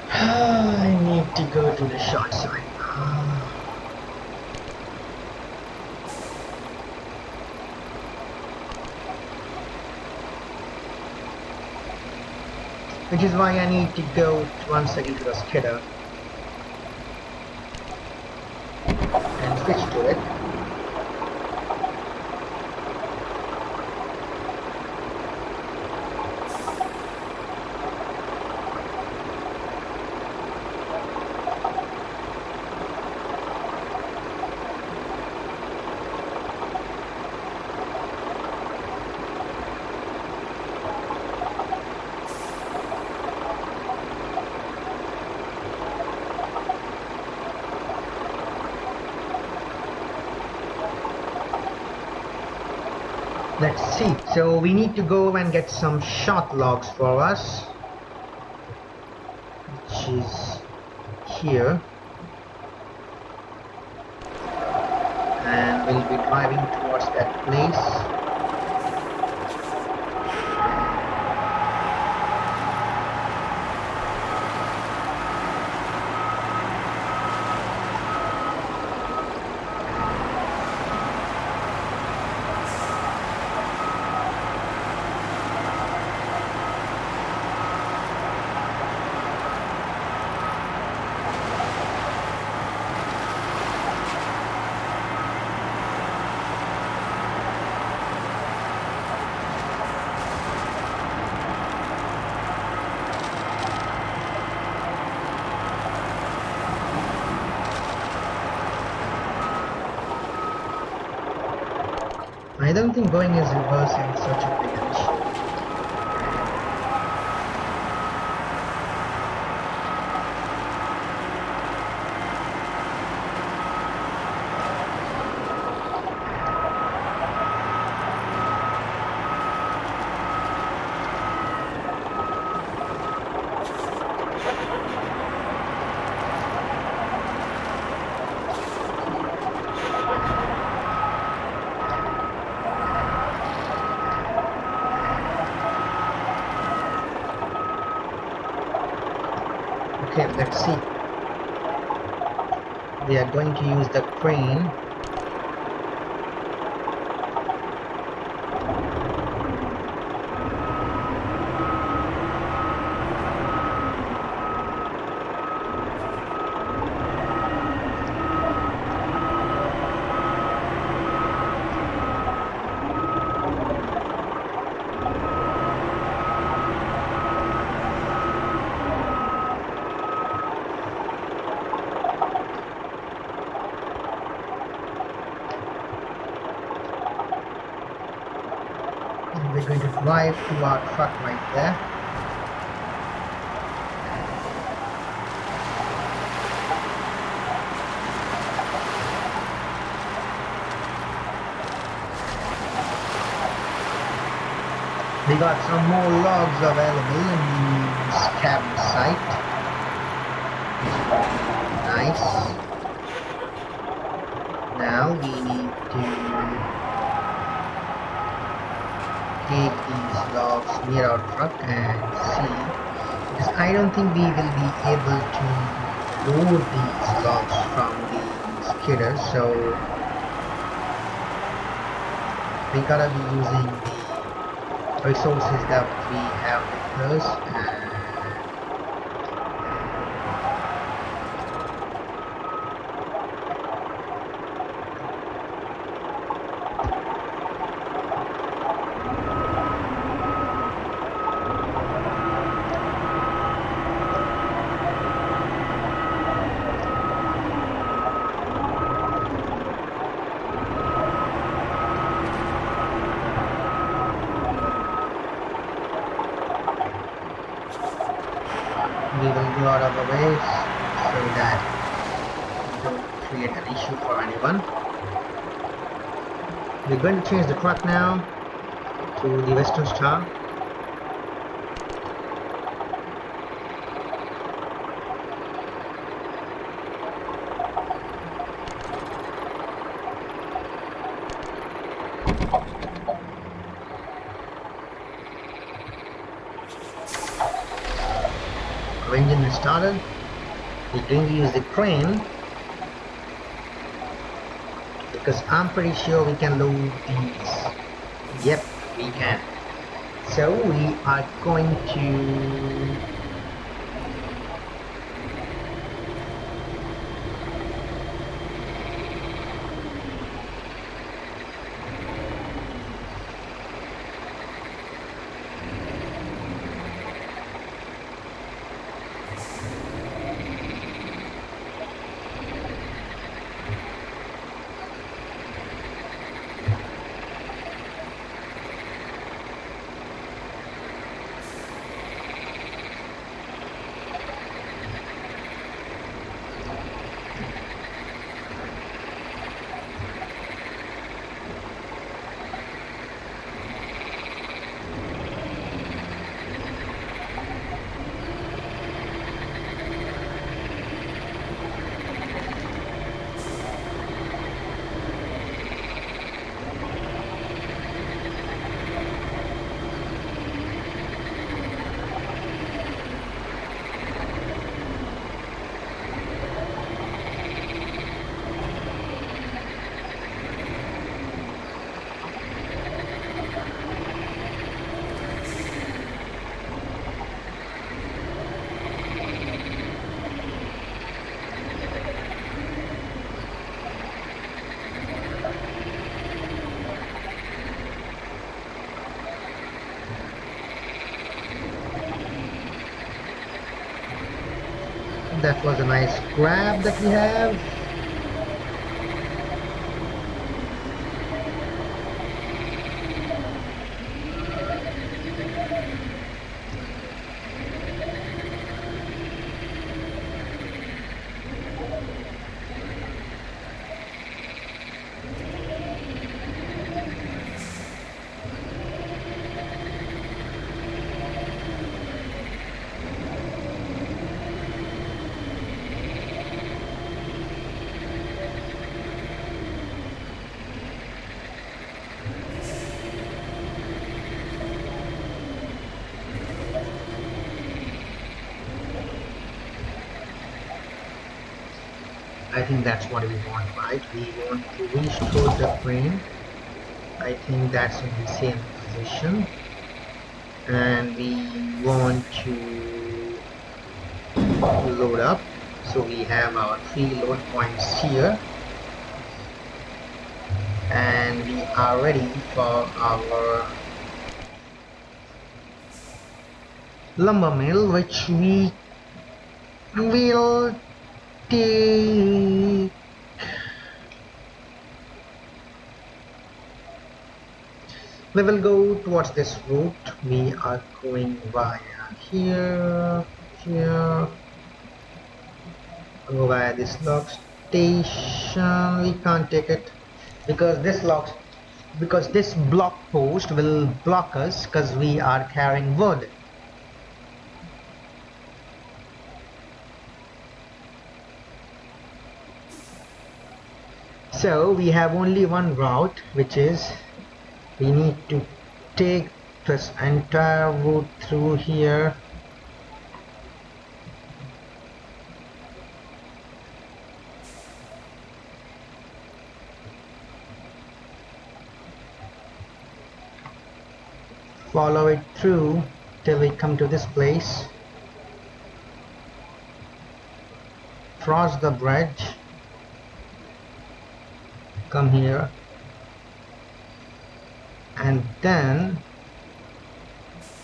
Speaker 2: I need to go to the short side. Which is why I need to go once again to the skidder and switch to it. Let's see. So we need to go and get some short logs for us, which is here, and we'll be driving towards that place. I don't think going as reverse is such a big an issue. Okay, let's see. They are going to use the crane. We're going to drive to our truck right there. We got some more logs available in the cabin site. Nice. Now we need to take these logs near our truck and see, because I don't think we will be able to load these logs from the skidder, so we gotta be using the resources that we have with us. We will go out of the way so that we don't create an issue for anyone. We're going to change the truck now to the Western Star. Our engine is started. We're going to use the crane because I'm pretty sure we can load these. Yep, we can. So we are going to that was a nice grab that we have. I think that's what we want, right? We want to restore the crane. I think that's in the same position, and we want to load up. So we have our 3 load points here, and we are ready for our lumber mill, which we will take. We will go towards this route. We are going via here, here, go via this log station. We can't take it because this block post will block us because we are carrying wood. So we have only one route, which is we need to take this entire route through here. Follow it through till we come to this place. Cross the bridge. Come here. And then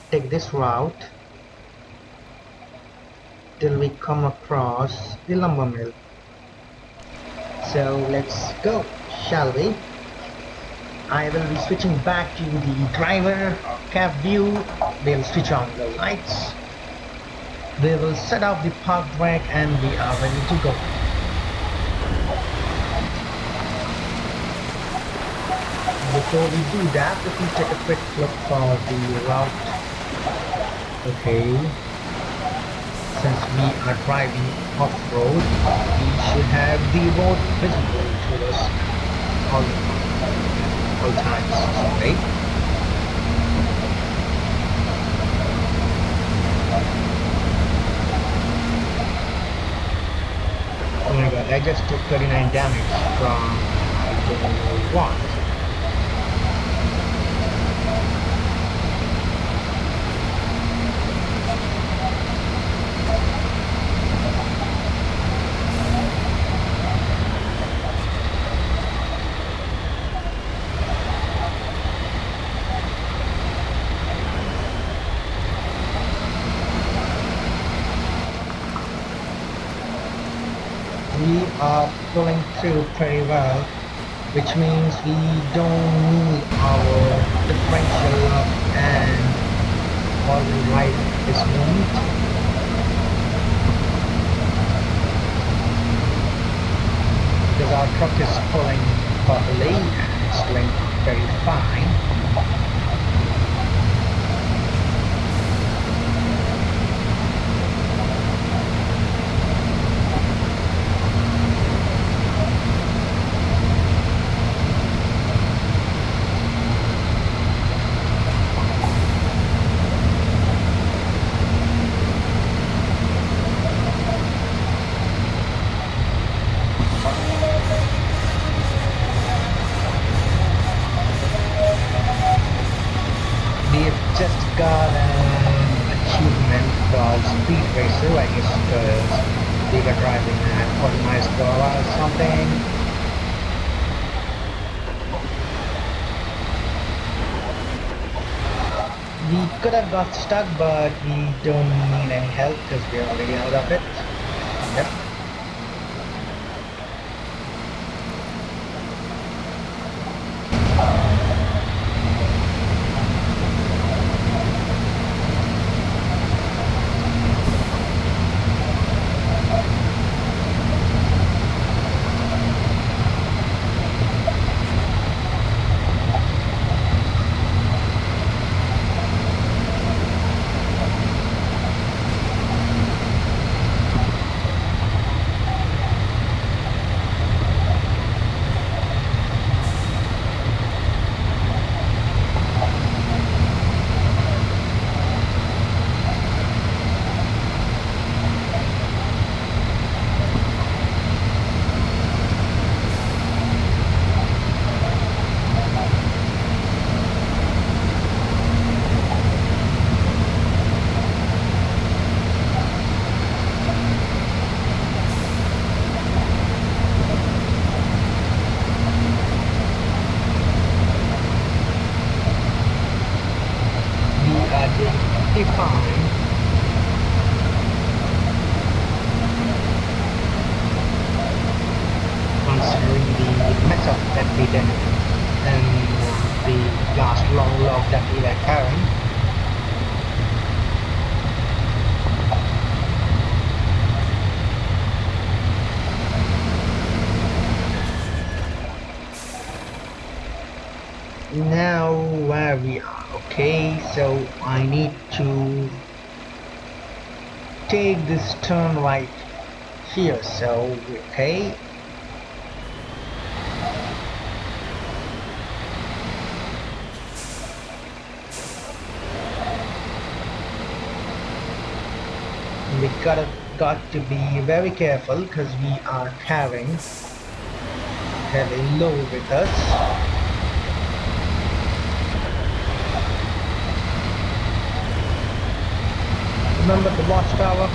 Speaker 2: take this route till we come across the lumber mill. So let's go, shall we? I will be switching back to the driver cab view. We'll switch on the lights. We will set up the park rack and we are ready to go. Before we do that, let me take a quick look for the route. Okay, since we are driving off-road, we should have the road visible to us all times. Sorry. Oh my god, I just took 39 damage from I don't know what. We are pulling through pretty well, which means we don't need our differential lock and all-wheel drive at this moment. Because our truck is pulling properly and it's doing very fine. Just got an achievement called Speed Racer, I guess, because we were driving at 40 miles per hour or something. We could have got stuck, but we don't need any help because we're already out of it. Yep. and the last long log that we were carrying. Now where we are, okay, so I need to take this turn right here, so okay, we got to be very careful because we are carrying heavy load with us. Remember the watchtower?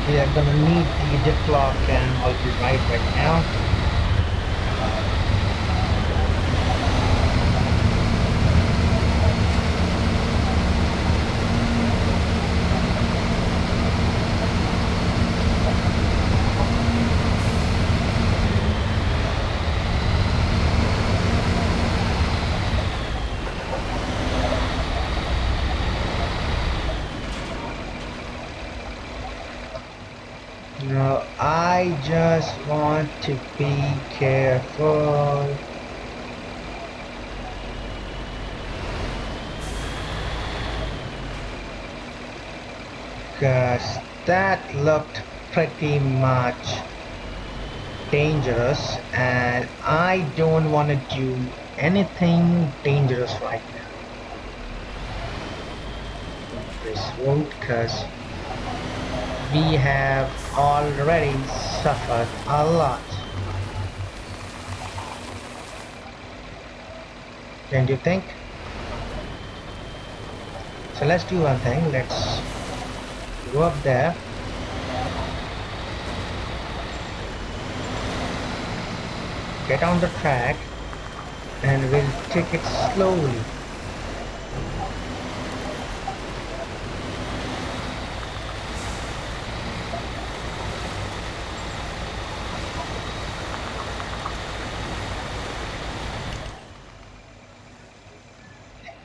Speaker 2: We are gonna need the diff lock and all this right now. No, I just want to be careful. Because that looked pretty much dangerous and I don't want to do anything dangerous right now on this road because we have already suffered a lot. Don't you think? So let's do one thing, let's go up there, get on the track, and we'll take it slowly.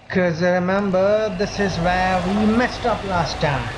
Speaker 2: Because remember, this is where we messed up last time.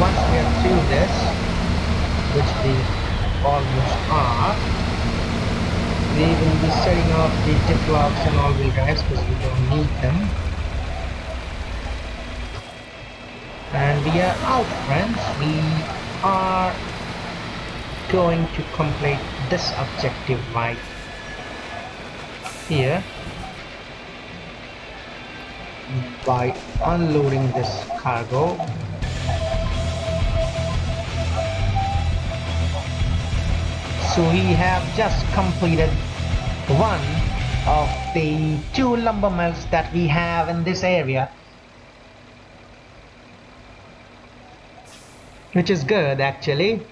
Speaker 2: Once we are through this, which we almost are, we will be setting off the diff locks and all-wheel drives because we don't need them. And we are out, friends. We are going to complete this objective right here by unloading this cargo. So we have just completed one of the 2 lumber mills that we have in this area, which is good actually.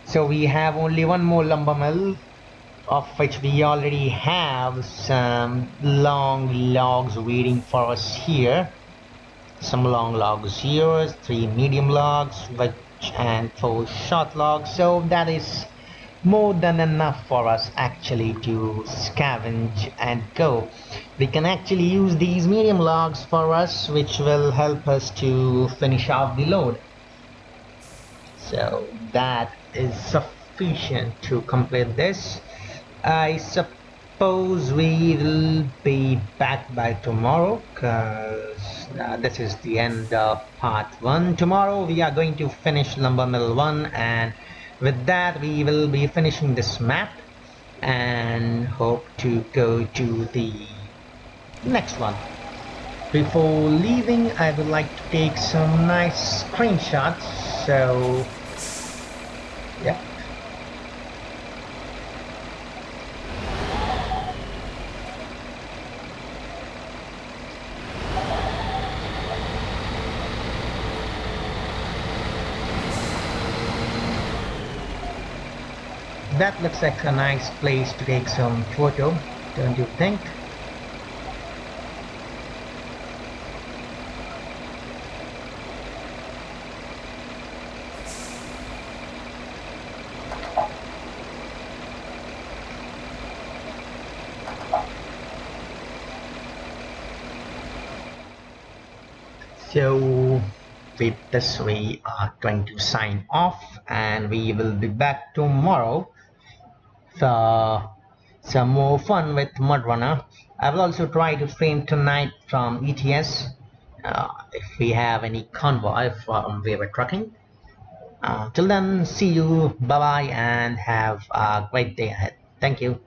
Speaker 2: So we have only one more lumber mill, of which we already have some long logs waiting for us here. Some long logs here, 3 medium logs, and 4 short logs. So that is more than enough for us actually to scavenge and go. We can actually use these medium logs for us, which will help us to finish off the load. So that is sufficient to complete this. I suppose we will be back by tomorrow because this is the end of part 1. Tomorrow we are going to finish Lumber Mill 1, and with that we will be finishing this map and hope to go to the next one. Before leaving, I would like to take some nice screenshots. So yeah. That looks like a nice place to take some photo, don't you think? So with this we are going to sign off, and we will be back tomorrow for some more fun with Mudrunner. I will also try to stream tonight from ETS if we have any convoy from where we're trucking. Till then, see you, bye bye, and have a great day ahead. Thank you.